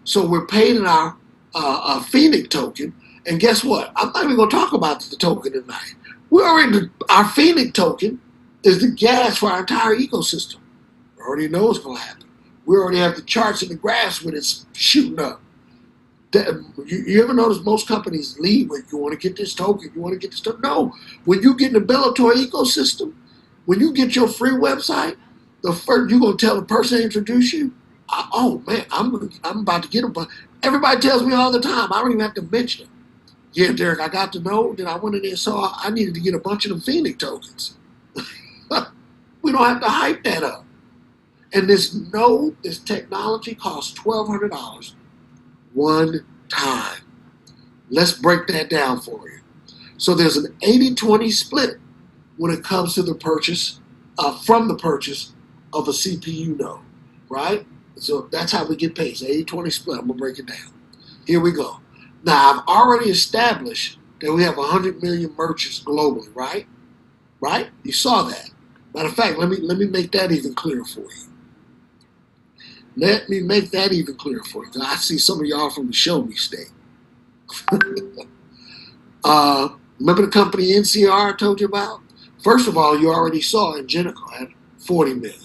So we're paid in our Phoenix token. And guess what? I'm not even going to talk about the token tonight. Our Phoenix token is the gas for our entire ecosystem. We already know what's going to happen. We already have the charts and the graphs when it's shooting up. You ever notice most companies lead with, you want to get this token, you want to get this token? No. When you get in the Bellator ecosystem, when you get your free website, the first you're going to tell the person to introduce you, oh man, I'm about to get them. But everybody tells me all the time, I don't even have to mention it. Yeah, Derek, I got to know, then I went in there and saw I needed to get a bunch of them Phoenix tokens. We don't have to hype that up. And this technology costs $1,200 one time. Let's break that down for you. So there's an 80-20 split when it comes to the purchase, from the purchase of a CPU node, right? So that's how we get paid. It's 80-20 split. I'm going to break it down. Here we go. Now, I've already established that we have 100 million merchants globally, right? Right? You saw that. Matter of fact, let me make that even clearer for you. Let me make that even clearer for you. I see some of y'all from the Show Me State. Remember the company NCR I told you about? First of all, you already saw Ingenico had 40 million.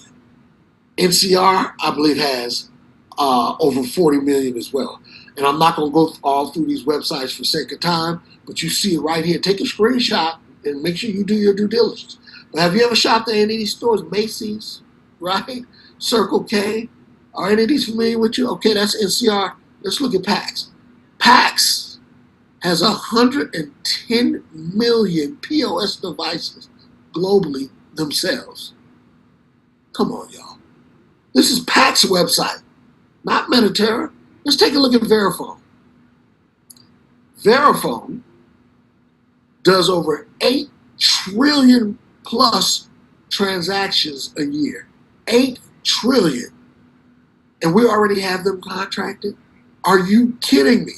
NCR, I believe, has over 40 million as well. And I'm not going to go all through these websites for sake of time, but you see it right here. Take a screenshot and make sure you do your due diligence. But have you ever shopped at any of these stores? Macy's, right? Circle K. Are any of these familiar with you? Okay, that's NCR. Let's look at PAX. PAX has 110 million POS devices globally themselves. Come on, y'all. This is PAX website, not Mediterra. Let's take a look at Verifone. Verifone does over 8 trillion plus transactions a year. 8 trillion. And we already have them contracted? Are you kidding me?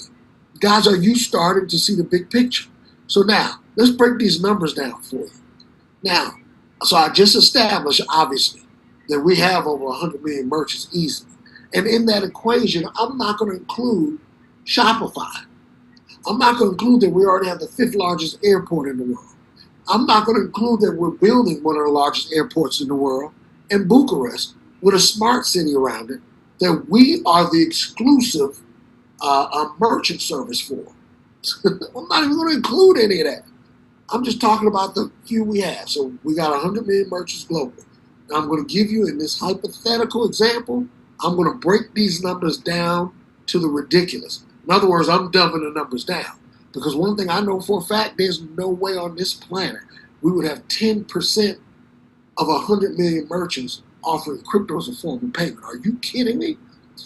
Guys, are you starting to see the big picture? So now, let's break these numbers down for you. Now, so I just established, obviously, that we have over 100 million merchants easily. And in that equation, I'm not going to include Shopify. I'm not going to include that we already have the 5th largest airport in the world. I'm not going to include that we're building one of the largest airports in the world in Bucharest with a smart city around it that we are the exclusive merchant service for. I'm not even going to include any of that. I'm just talking about the few we have. So we got 100 million merchants globally. Now I'm going to give you, in this hypothetical example, I'm going to break these numbers down to the ridiculous. In other words, I'm dumbing the numbers down. Because one thing I know for a fact, there's no way on this planet we would have 10% of 100 million merchants offering crypto as a form of payment. Are you kidding me?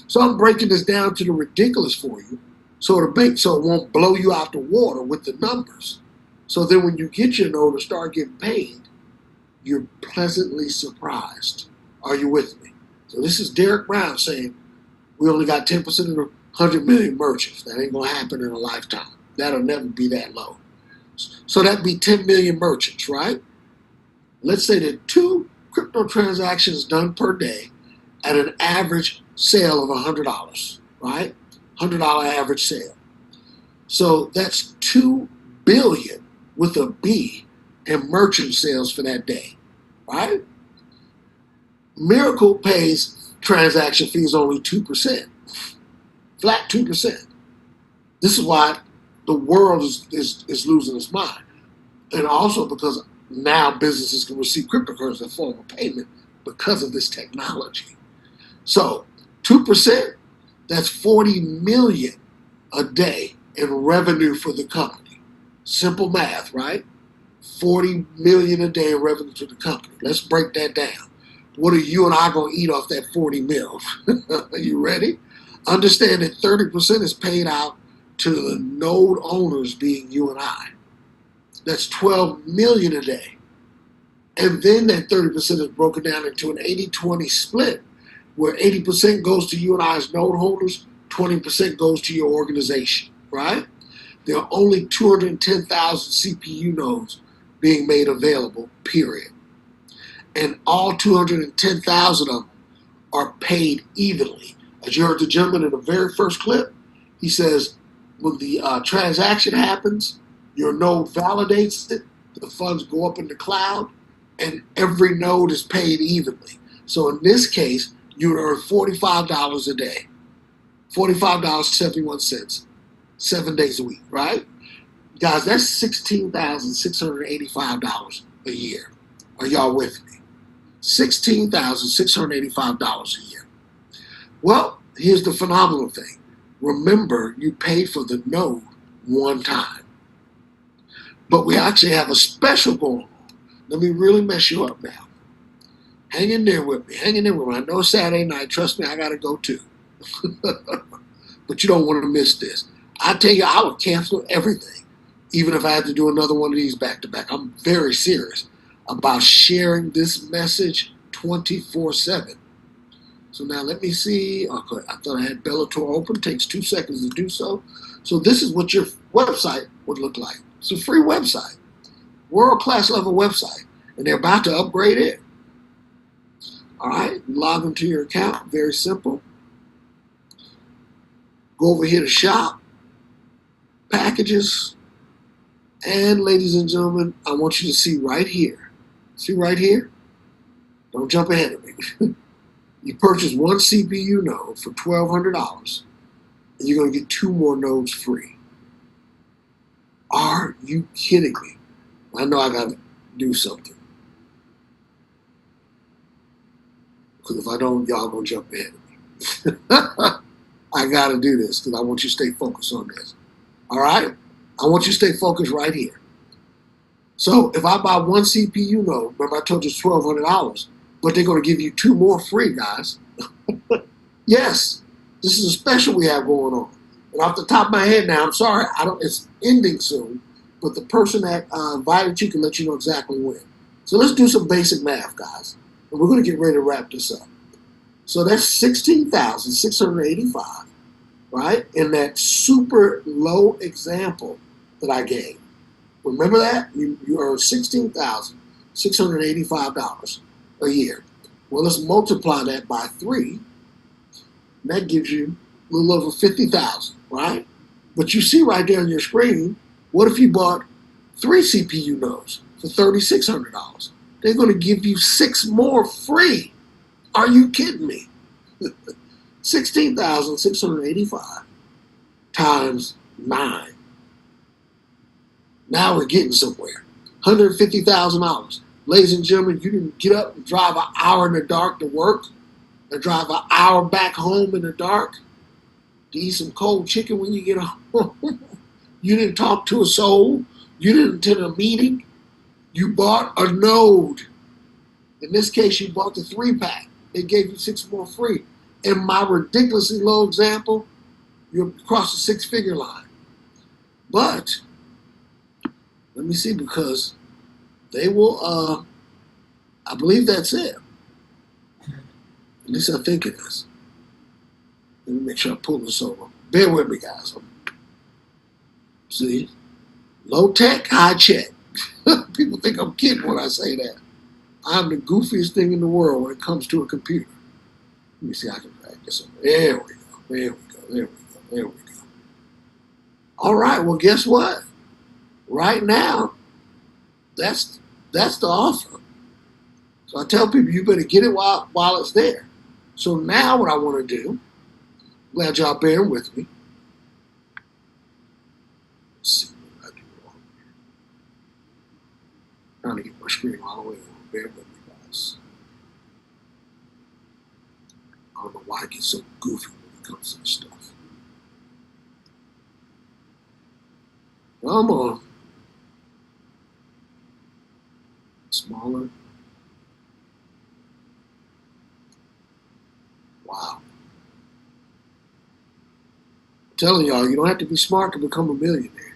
So I'm breaking this down to the ridiculous for you so it won't blow you out the water with the numbers. So then when you get your node and start getting paid, you're pleasantly surprised. Are you with me? So this is Derek Brown saying we only got 10% of the 100 million merchants. That ain't going to happen in a lifetime. That'll never be that low. So that'd be 10 million merchants, right? Let's say that 2 crypto transactions done per day at an average sale of $100, right? $100 average sale. So that's 2 billion with a B in merchant sales for that day, right? Miracle pays transaction fees only 2%, flat 2%. This is why the world is losing its mind. And also because now businesses can receive cryptocurrency in a form of payment because of this technology. So 2%, that's 40 million a day in revenue for the company. Simple math, right? 40 million a day in revenue to the company. Let's break that down. What are you and I going to eat off that 40 mil? Are you ready? Understand that 30% is paid out to the node owners, being you and I. That's 12 million a day. And then that 30% is broken down into an 80-20 split, where 80% goes to you and I as node holders, 20% goes to your organization, right? There are only 210,000 CPU nodes being made available, period. And all 210,000 of them are paid evenly. As you heard the gentleman in the very first clip, he says when the transaction happens, your node validates it, the funds go up in the cloud, and every node is paid evenly. So in this case, you would earn $45 a day, $45.71, 7 days a week, right? Guys, that's $16,685 a year. Are y'all with me? $16,685 a year. Well, here's the phenomenal thing. Remember, you paid for the node one time. But we actually have a special going on. Let me really mess you up now. Hang in there with me. Hang in there with me. I know it's Saturday night. Trust me, I got to go too. But you don't want to miss this. I tell you, I would cancel everything, even if I had to do another one of these back to back. I'm very serious about sharing this message 24/7. So now let me see. Okay, I thought I had Bellator open. It takes 2 seconds to do so. So this is what your website would look like. It's a free website, world-class level website, and they're about to upgrade it. All right, log into your account. Very simple. Go over here to shop, packages, and ladies and gentlemen, I want you to see right here. See right here? Don't jump ahead of me. You purchase one CPU node for $1,200, and you're going to get 2 more nodes free. Are you kidding me? I know I got to do something. Because if I don't, y'all going to jump ahead of me. I got to do this because I want you to stay focused on this. All right? I want you to stay focused right here. So if I buy one CPU node, remember I told you it's $1,200, but they're going to give you 2 more free, guys. Yes, this is a special we have going on. And off the top of my head now, I'm sorry, it's ending soon, but the person that invited you can let you know exactly when. So let's do some basic math, guys. And we're going to get ready to wrap this up. So that's $16,685, right? In that super low example that I gave. Remember that? You earn $16,685 a year. Well, let's multiply that by 3. And that gives you a little over $50,000, right? But you see right there on your screen, what if you bought 3 CPU nodes for $3,600? They're going to give you 6 more free. Are you kidding me? 16,685 times 9. Now we're getting somewhere. $150,000. Ladies and gentlemen, you didn't get up and drive an hour in the dark to work, or drive an hour back home in the dark to eat some cold chicken when you get home. You didn't talk to a soul. You didn't attend a meeting. You bought a node. In this case, you bought the 3-pack. They gave you 6 more free. In my ridiculously low example, you're across the 6-figure line. But let me see, because they will, I believe that's it. At least I think it is. Let me make sure I pull this over. Bear with me, guys. See? Low tech, high check. People think I'm kidding when I say that. I'm the goofiest thing in the world when it comes to a computer. Let me see how I can drag this over. There we go. There we go. There we go. There we go. All right. Well, guess what? Right now, that's the offer. So I tell people you better get it while it's there. So now what I want to do, glad y'all bearing with me. Let's see what I do wrong here. Trying to get my screen all the way on. Bear with me, guys. I don't know why I get so goofy when it comes to this stuff. Come on. Smaller. telling y'all, you don't have to be smart to become a millionaire.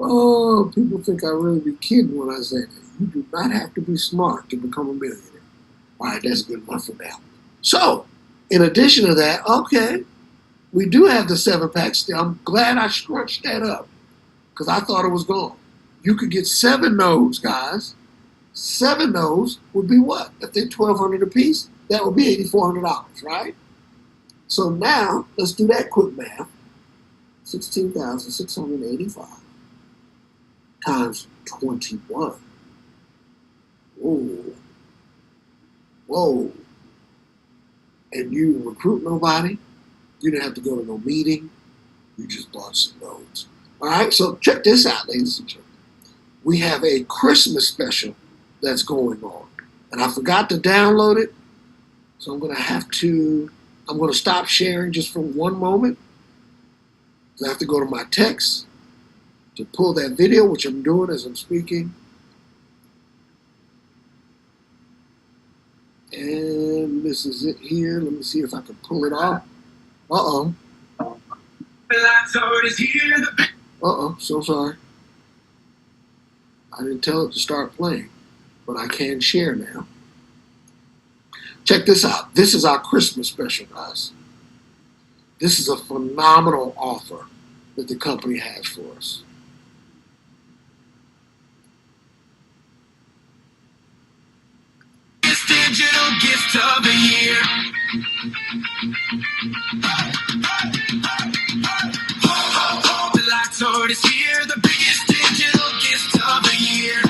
Oh, people think I really be kidding when I say that. You do not have to be smart to become a millionaire. All right, that's good enough for now. So, in addition to that, okay, we do have the 7-pack still. I'm glad I scrunched that up because I thought it was gone. You could get 7 nodes, guys. 7 nodes would be what? If they're $1,200 a piece, that would be $8,400, right? So now, let's do that quick math. 16,685 times 21. Whoa. Whoa. And you didn't recruit nobody. You didn't have to go to no meeting. You just bought some nodes. All right, so check this out, ladies and gentlemen. We have a Christmas special that's going on. And I forgot to download it. So I'm going to stop sharing just for one moment. I have to go to my text to pull that video, which I'm doing as I'm speaking. And this is it here. Let me see if I can pull it off. Uh-oh. Uh-oh, so sorry. I didn't tell it to start playing, but I can share now. Check this out. This is our Christmas special, guys. This is a phenomenal offer that the company has for us. Digital gift of the year. Bellator is here, the biggest digital gift of the year.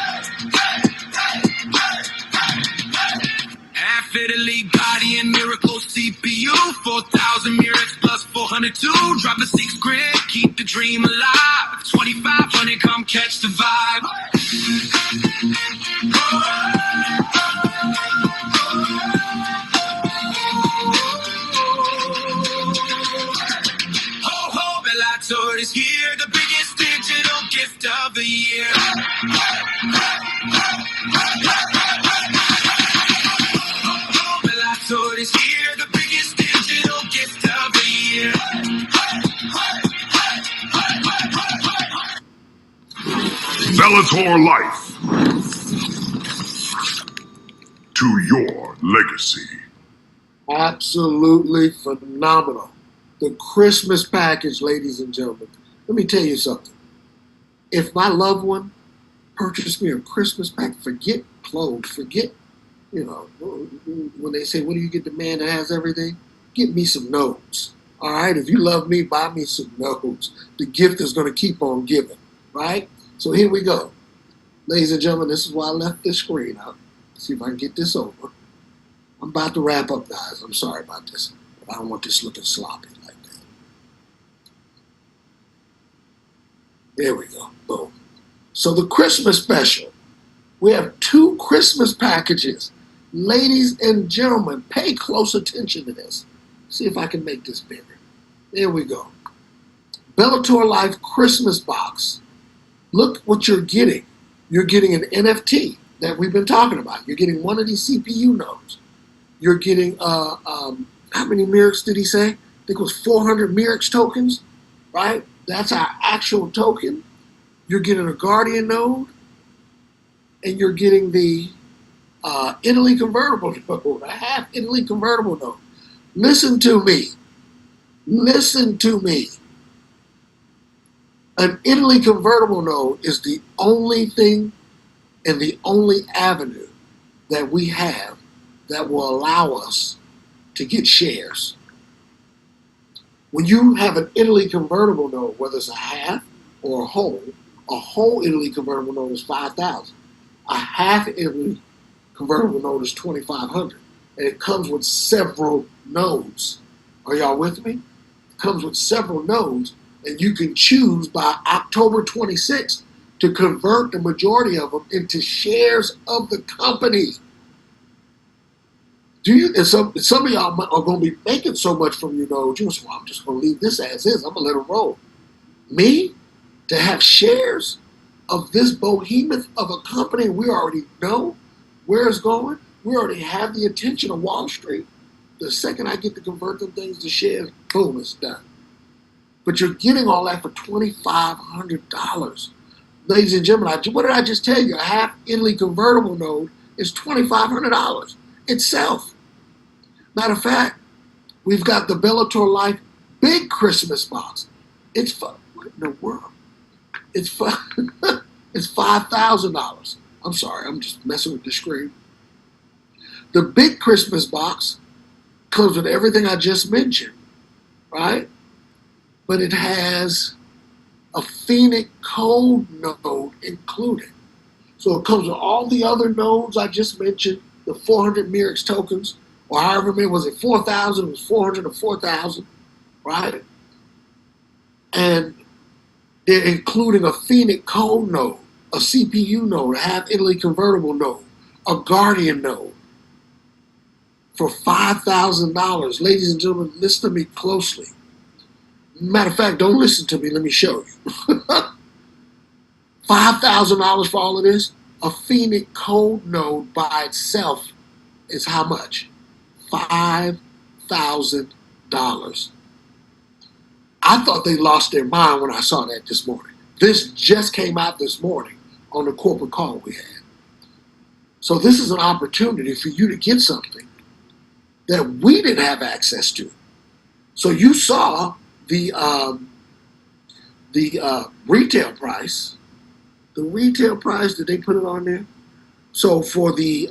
Half Italy, Guardian, Miracle CPU, 4,000 Murex plus 402. Drop a 6 grand, keep the dream alive. 2,500, come catch the vibe. Ho ho, Bellator is here, the biggest digital gift of the year. Bellator is here, the biggest digital gift of the year. Bellator Life. To your legacy. Absolutely phenomenal. The Christmas package, ladies and gentlemen. Let me tell you something. If my loved one purchased me a Christmas pack, forget clothes, forget, when they say, what do you get the man that has everything? Get me some notes. All right? If you love me, buy me some notes. The gift is going to keep on giving. Right? So here we go. Ladies and gentlemen, this is why I left this screen out. See if I can get this over. I'm about to wrap up, guys. I'm sorry about this. I don't want this looking sloppy like that. There we go. Boom. So the Christmas special. We have 2 Christmas packages. Ladies and gentlemen, pay close attention to this. See if I can make this bigger. There we go. Bellator Life Christmas box. Look what you're getting. You're getting an NFT that we've been talking about. You're getting one of these CPU nodes. You're getting, how many Murex did he say? I think it was 400 Murex tokens, right? That's our actual token. You're getting a Guardian node, and you're getting the Italy convertible node, a half Italy convertible node. Listen to me. Listen to me. An Italy convertible node is the only thing and the only avenue that we have that will allow us to get shares. When you have an Italy convertible node, whether it's a half or a whole Italy convertible node is 5,000. A half Italy convertible node is 2,500. And it comes with several nodes. Are y'all with me? It comes with several nodes, and you can choose by October 26th to convert the majority of them into shares of the company. And some of y'all are going to be making so much from your nodes, you say, well, I'm just going to leave this as is. I'm going to let it roll. Me, to have shares of this behemoth of a company we already know where it's going, we already have the attention of Wall Street, The second I get to convert them things to shares, boom, it's done. But you're getting all that for $2,500. Ladies and gentlemen, what did I just tell you? A half Italy convertible node is $2,500 itself. Matter of fact, we've got the Bellator Life big Christmas box. It's what in the world? It's it's $5,000. I'm sorry, I'm just messing with the screen. The big Christmas box comes with everything I just mentioned, right? But it has a Phoenix code node included. So it comes with all the other nodes I just mentioned, the 400 Mirix tokens, or however many, was it 4,000? It was 400 or 4,000, right? And they're including a Phoenix code node, a CPU node, a half Italy convertible node, a Guardian node for $5,000. Ladies and gentlemen, listen to me closely. Matter of fact, don't listen to me. Let me show you. $5,000 for all of this. A Phoenix code node by itself is how much? $5,000. I thought they lost their mind when I saw that this morning. This just came out this morning on the corporate call we had. So this is an opportunity for you to get something that we didn't have access to. So you saw the retail price. The retail price, did they put it on there? So for the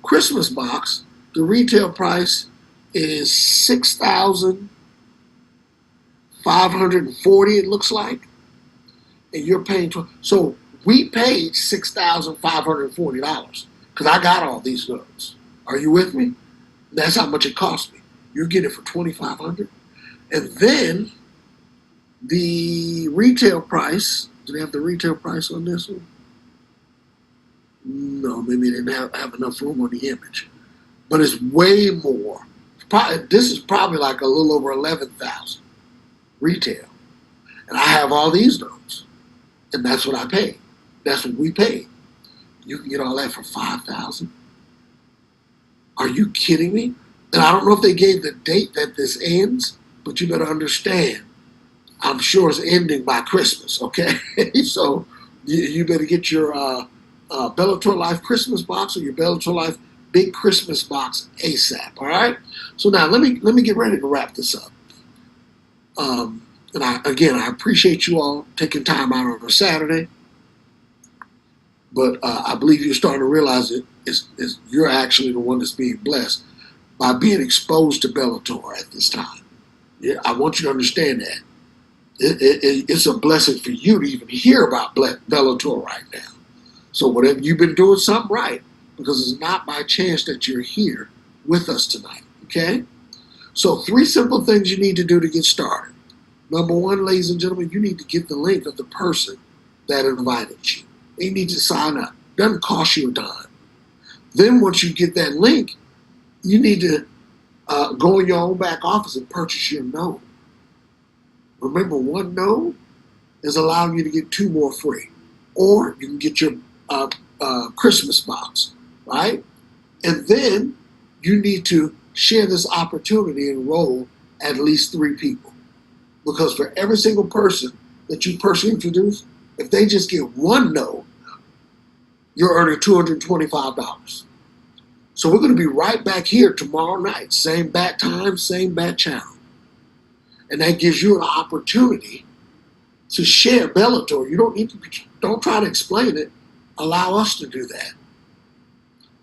Christmas box, the retail price is $6,540, it looks like. And you're paying, so we paid $6,540 because I got all these notes. Are you with me? That's how much it cost me. You get it for $2,500. And then the retail price, do they have the retail price on this one? No, maybe they didn't have enough room on the image. But it's way more. This is probably like a little over 11,000 retail. And I have all these notes. And that's what I paid. That's what we paid. You can get all that for $5,000. Are you kidding me? And I don't know if they gave the date that this ends, but you better understand, I'm sure it's ending by Christmas, okay? So you better get your Bellator Life Christmas box or your Bellator Life Big Christmas box ASAP, all right? So now let me get ready to wrap this up. And I appreciate you all taking time out on a Saturday, but I believe you're starting to realize you're actually the one that's being blessed by being exposed to Bellator at this time. Yeah, I want you to understand that. It's a blessing for you to even hear about Bellator right now. So whatever you've been doing something right, because it's not by chance that you're here with us tonight, okay? So 3 simple things you need to do to get started. Number 1, ladies and gentlemen, you need to get the link of the person that invited you. You need to sign up. Doesn't cost you a dime. Then once you get that link, you need to go in your own back office and purchase your node. Remember, 1 node is allowing you to get 2 more free. Or you can get your Christmas box, right? And then you need to share this opportunity and enroll at least 3 people. Because for every single person that you personally introduce, if they just get 1 node, you're earning $225. So we're going to be right back here tomorrow night. Same bat time, same bat channel. And that gives you an opportunity to share Bellator. You don't try to explain it. Allow us to do that.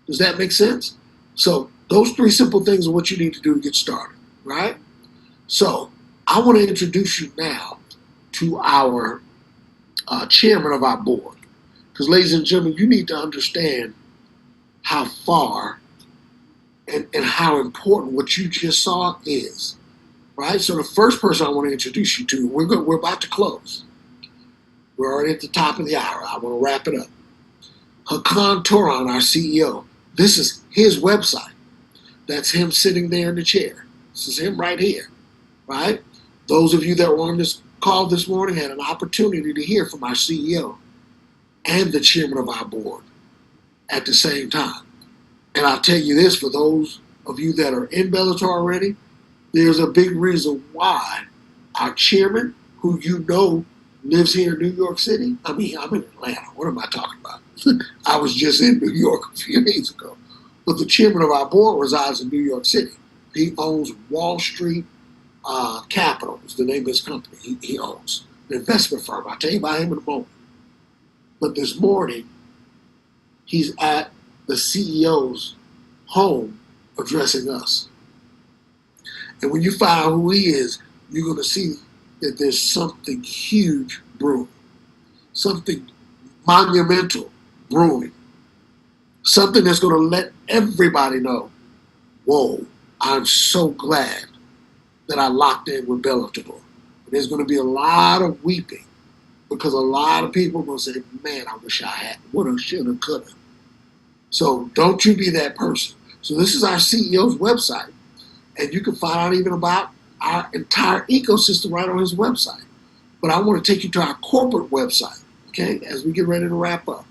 Does that make sense? So those 3 simple things are what you need to do to get started, right? So I want to introduce you now to our chairman of our board. Because ladies and gentlemen, you need to understand how far and how important what you just saw is, right? So the first person I want to introduce you to, we're about to close. We're already at the top of the hour. I want to wrap it up. Hakan Turan, our CEO. This is his website. That's him sitting there in the chair. This is him right here, right? Those of you that were on this call this morning had an opportunity to hear from our CEO and the chairman of our board at the same time. And I'll tell you this, for those of you that are in Bellator already, there's a big reason why our chairman, who you know lives here in New York City. I mean, I'm in Atlanta. What am I talking about? I was just in New York a few days ago. But the chairman of our board resides in New York City. He owns Wall Street Capital is the name of his company. He owns an investment firm. I'll tell you about him in a moment. But this morning, he's at the CEO's home addressing us. And when you find out who he is, you're going to see that there's something huge brewing, something monumental brewing, something that's going to let everybody know, whoa, I'm so glad that I locked in with Bellator. There's going to be a lot of weeping because a lot of people are going to say, man, I wish I had, woulda, shoulda, coulda. So don't you be that person. So this is our CEO's website, and you can find out even about our entire ecosystem right on his website. But I want to take you to our corporate website, okay, as we get ready to wrap up.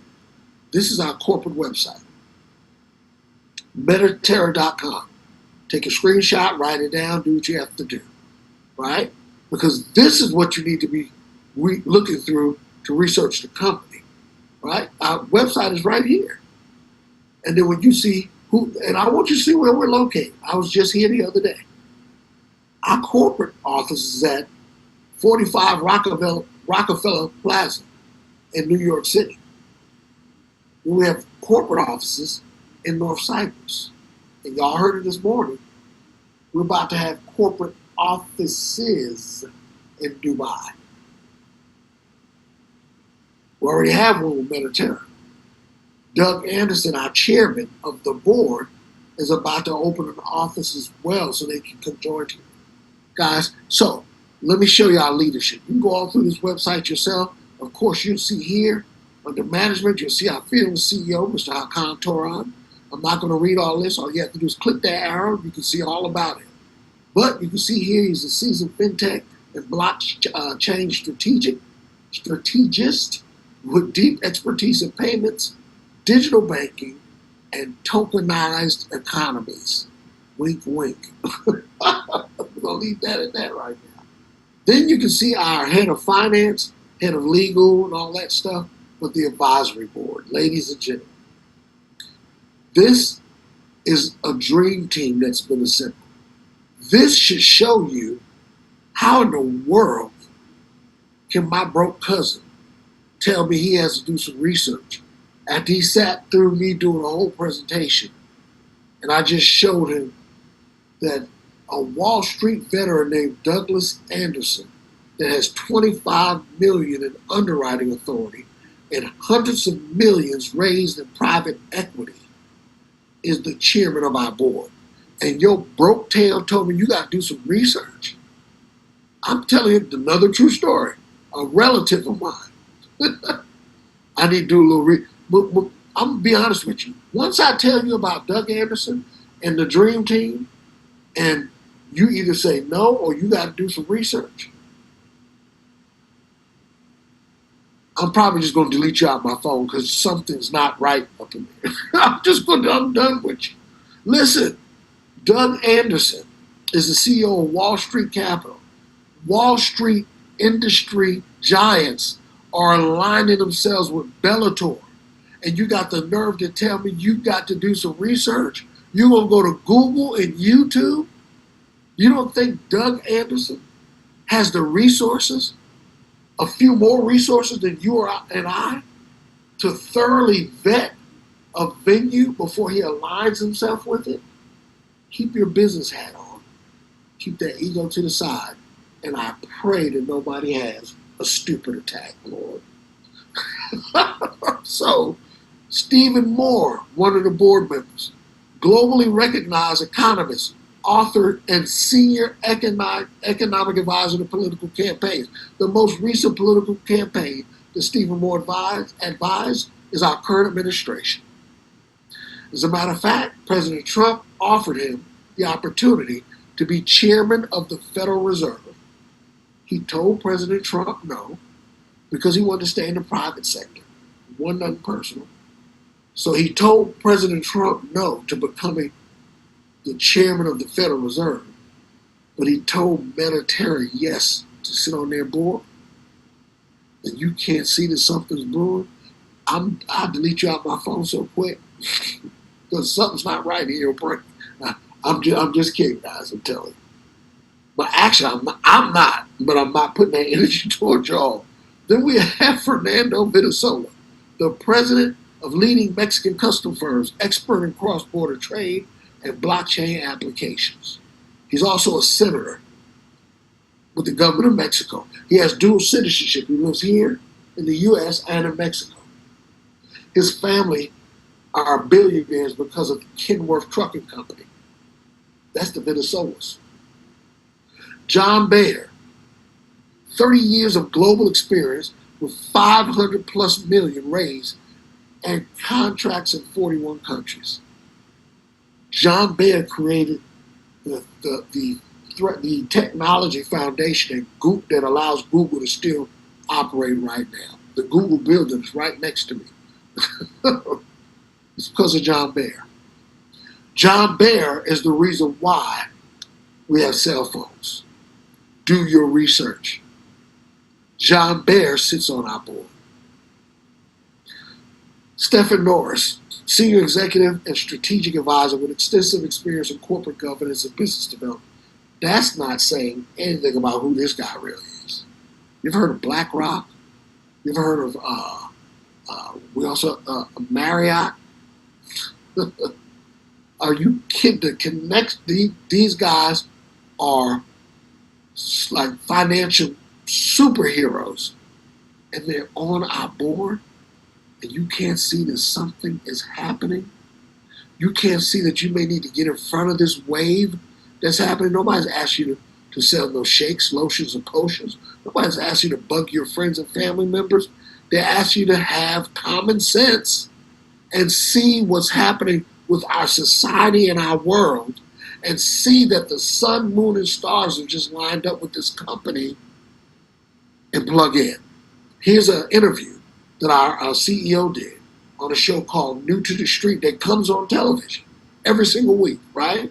This is our corporate website, Bellator.com. Take a screenshot, write it down, do what you have to do, right? Because this is what you need to be looking through to research the company, right? Our website is right here. And then when you see who, and I want you to see where we're located. I was just here the other day. Our corporate office is at 45 Rockefeller Plaza in New York City. We have corporate offices in North Cyprus. And y'all heard it this morning. We're about to have corporate offices in Dubai. We already have one with Bellator. Doug Anderson, our chairman of the board, is about to open an office as well so they can come join you. Guys, so let me show you our leadership. You can go all through this website yourself. Of course, you'll see here under management, you'll see our fearless CEO, Mr. Hakan Toran. I'm not going to read all this. All you have to do is click that arrow. You can see all about him. But you can see here he's a seasoned fintech and blockchain strategist with deep expertise in payments, digital banking, and tokenized economies. Wink, wink. We're going to leave that at that right now. Then you can see our head of finance, head of legal, and all that stuff with the advisory board. Ladies and gentlemen, this is a dream team that's been assembled. This should show you how in the world can my broke cousin tell me he has to do some research after he sat through me doing a whole presentation and I just showed him that a Wall Street veteran named Douglas Anderson that has 25 million in underwriting authority and hundreds of millions raised in private equity is the chairman of our board. And your broke tail told me you got to do some research. I'm telling you another true story. A relative of mine. I need to do a little but I'm going to be honest with you. Once I tell you about Doug Anderson and the Dream Team, and you either say no or you got to do some research, I'm probably just going to delete you out my phone because something's not right up in there. I'm done with you. Listen, Doug Anderson is the CEO of Wall Street Capital. Wall Street industry giants are aligning themselves with Bellator. And you got the nerve to tell me you got to do some research? You're going to go to Google and YouTube? You don't think Doug Anderson has the resources, a few more resources than you and I, to thoroughly vet a venue before he aligns himself with it? Keep your business hat on. Keep that ego to the side. And I pray that nobody has a stupid attack, Lord. So, Stephen Moore, one of the board members, globally recognized economist, author, and senior economic advisor to political campaigns. The most recent political campaign that Stephen Moore advised is our current administration. As a matter of fact, President Trump offered him the opportunity to be chairman of the Federal Reserve. He told President Trump no because he wanted to stay in the private sector. It wasn't nothing personal. So he told President Trump no to becoming the chairman of the Federal Reserve, but he told Bellator yes to sit on their board, and you can't see that something's brewing, I'll delete you out my phone so quick because something's not right in your brain. I'm just kidding, guys. I'm telling you. But actually, I'm not. But I'm not putting that energy towards y'all. Then we have Fernando Vitisola, the president of leading Mexican custom firms, expert in cross-border trade and blockchain applications. He's also a senator with the government of Mexico. He has dual citizenship. He lives here in the U.S. and in Mexico. His family are billionaires because of the Kenworth Trucking Company. That's the Vitisolas. John Bayer, 30 years of global experience with 500 plus million raised and contracts in 41 countries. John Bayer created the technology foundation that allows Google to still operate right now. The Google building is right next to me. It's because of John Bayer. John Bayer is the reason why we have cell phones. Do your research. John Bayer sits on our board. Stephen Norris, senior executive and strategic advisor with extensive experience in corporate governance and business development. That's not saying anything about who this guy really is. You've heard of BlackRock? You've heard of Marriott? Are you kidding? These guys are like financial superheroes, and they're on our board, and you can't see that something is happening. You can't see that you may need to get in front of this wave that's happening. Nobody's asked you to sell no shakes, lotions, or potions. Nobody's asked you to bug your friends and family members. They ask you to have common sense and see what's happening with our society and our world, and see that the sun, moon, and stars have just lined up with this company, and plug in. Here's an interview that our CEO did on a show called New to the Street that comes on television every single week, right?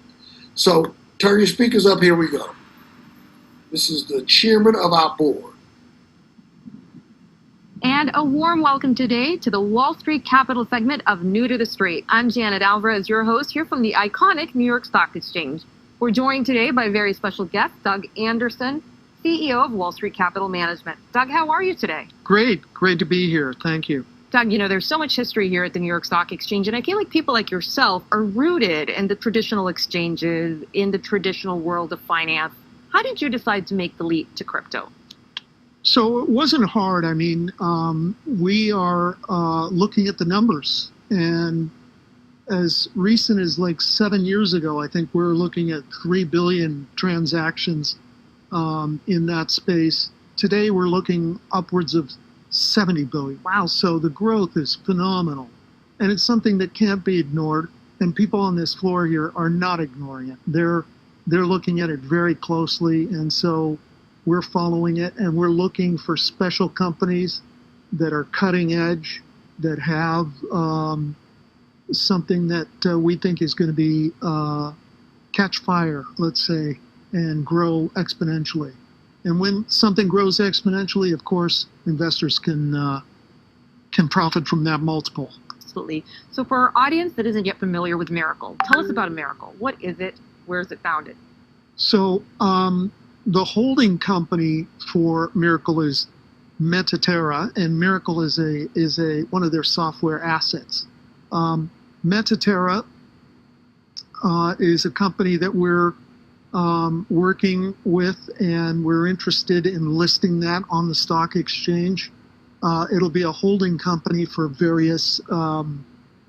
So turn your speakers up. Here we go. This is the chairman of our board. And a warm welcome today to the Wall Street Capital segment of New to the Street. I'm Janet Alvarez, your host here from the iconic New York Stock Exchange. We're joined today by a very special guest, Doug Anderson, CEO of Wall Street Capital Management. Doug, how are you today? Great to be here. Thank you. Doug, there's so much history here at the New York Stock Exchange, and I feel like people like yourself are rooted in the traditional exchanges, in the traditional world of finance. How did you decide to make the leap to crypto? So it wasn't hard. I mean, we are looking at the numbers, and as recent as like 7 years ago, I think we're looking at 3 billion transactions in that space. Today, we're looking upwards of 70 billion. Wow. So the growth is phenomenal, and it's something that can't be ignored, and people on this floor here are not ignoring it. They're looking at it very closely, and so we're following it, and we're looking for special companies that are cutting edge, that have something that we think is going to be catch fire, let's say, and grow exponentially. And when something grows exponentially, of course, investors can profit from that multiple. Absolutely. So for our audience that isn't yet familiar with Miracle, tell us about Miracle. What is it? Where is it founded? So the holding company for Miracle is Metaterra, and Miracle is one of their software assets. Metaterra is a company that we're working with, and we're interested in listing that on the stock exchange. It'll be a holding company for various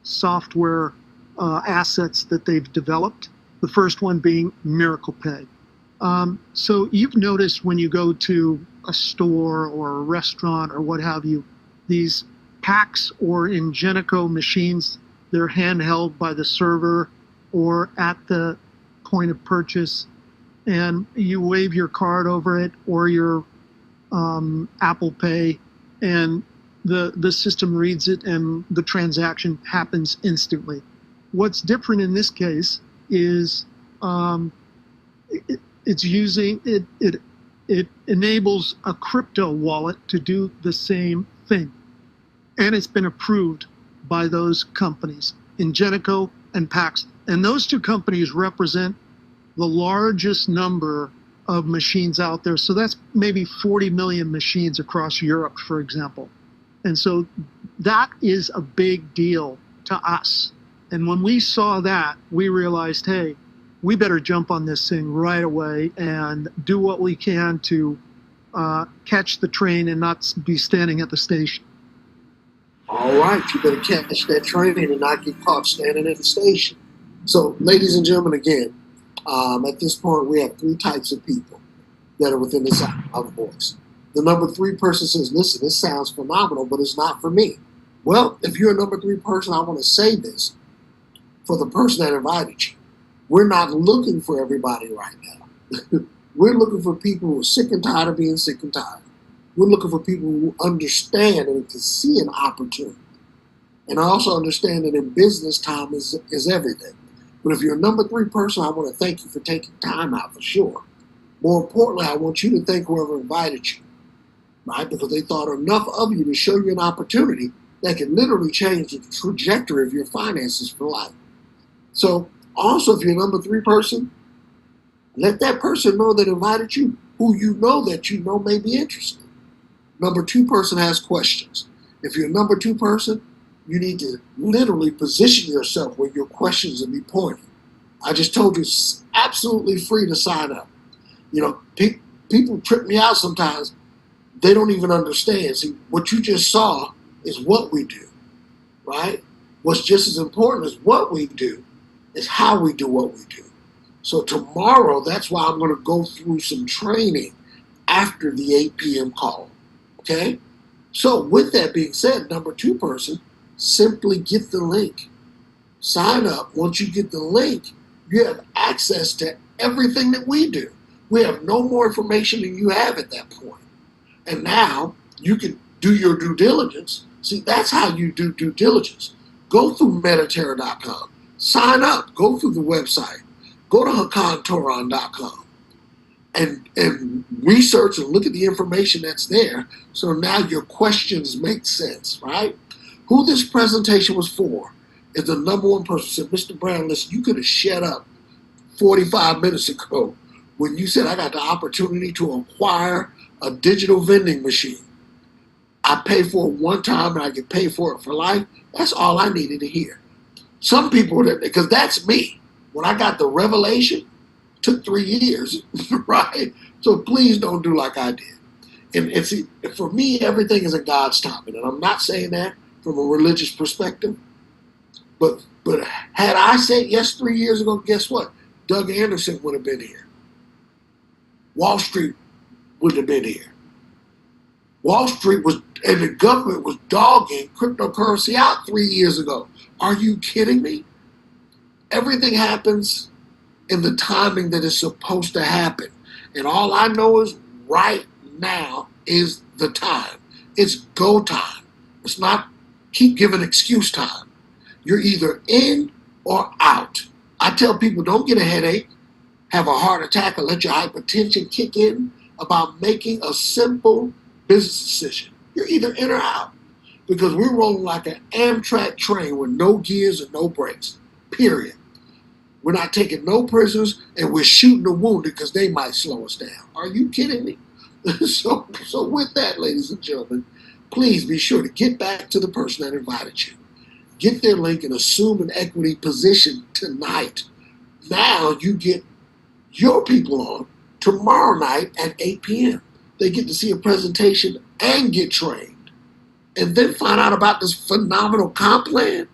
software assets that they've developed. The first one being Miracle Pay. So you've noticed when you go to a store or a restaurant or what have you, these PAX or Ingenico machines, they're handheld by the server or at the point of purchase, and you wave your card over it or your Apple Pay, and the system reads it and the transaction happens instantly. What's different in this case is It's using it enables a crypto wallet to do the same thing, and it's been approved by those companies, Ingenico and Pax, and those two companies represent the largest number of machines out there. So that's maybe 40 million machines across Europe, for example. And so that is a big deal to us. And when we saw that, we realized, hey, we better jump on this thing right away and do what we can to catch the train and not be standing at the station. All right, you better catch that train and not get caught standing at the station. So, ladies and gentlemen, again, at this point, we have three types of people that are within the sound of our voice. The number 3 person says, listen, this sounds phenomenal, but it's not for me. Well, if you're a number 3 person, I want to say this for the person that invited you. We're not looking for everybody right now. We're looking for people who are sick and tired of being sick and tired. We're looking for people who understand and can see an opportunity. And I also understand that in business, time is everything. But if you're a number 3 person, I want to thank you for taking time out, for sure. More importantly, I want you to thank whoever invited you, right? Because they thought enough of you to show you an opportunity that can literally change the trajectory of your finances for life. So also, if you're a number 3 person, let that person know that invited you, who you know may be interested. Number 2 person has questions. If you're a number 2 person, you need to literally position yourself where your questions will be pointed. I just told you it's absolutely free to sign up. You know, people trip me out sometimes. They don't even understand. See, what you just saw is what we do, right? What's just as important as what we do is how we do what we do. So tomorrow, that's why I'm going to go through some training after the 8 p.m. call, okay? So with that being said, number 2 person, simply get the link. Sign up. Once you get the link, you have access to everything that we do. We have no more information than you have at that point. And now you can do your due diligence. See, that's how you do due diligence. Go through Mediterra.com. Sign up. Go through the website. Go to HakanToron.com and research and look at the information that's there. So now your questions make sense, right? Who this presentation was for is the number 1 person who said, Mr. Brown, listen, you could have shut up 45 minutes ago when you said I got the opportunity to acquire a digital vending machine. I pay for it one time and I can pay for it for life. That's all I needed to hear. Some people, because that's me. When I got the revelation, it took 3 years, right? So please don't do like I did. And see, for me, everything is in God's timing. And I'm not saying that from a religious perspective. But had I said yes 3 years ago, guess what? Doug Anderson would have been here. Wall Street wouldn't have been here. Wall Street was, and the government was dogging cryptocurrency out 3 years ago. Are you kidding me? Everything happens in the timing that is supposed to happen. And all I know is right now is the time. It's go time. It's not keep giving excuse time. You're either in or out. I tell people, don't get a headache, have a heart attack, or let your hypertension kick in about making a simple business decision. You're either in or out. Because we're rolling like an Amtrak train with no gears and no brakes. Period. We're not taking no prisoners, and we're shooting the wounded because they might slow us down. Are you kidding me? So with that, ladies and gentlemen, please be sure to get back to the person that invited you. Get their link and assume an equity position tonight. Now you get your people on tomorrow night at 8 p.m. They get to see a presentation and get trained. And then find out about this phenomenal comp plan.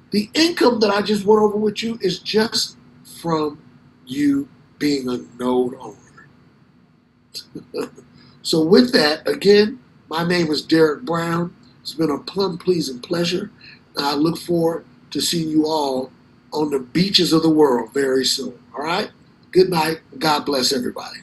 The income that I just went over with you is just from you being a node owner. So with that, again, my name is Derek Brown. It's been a plum-pleasing pleasure. And I look forward to seeing you all on the beaches of the world very soon. All right? Good night. God bless everybody.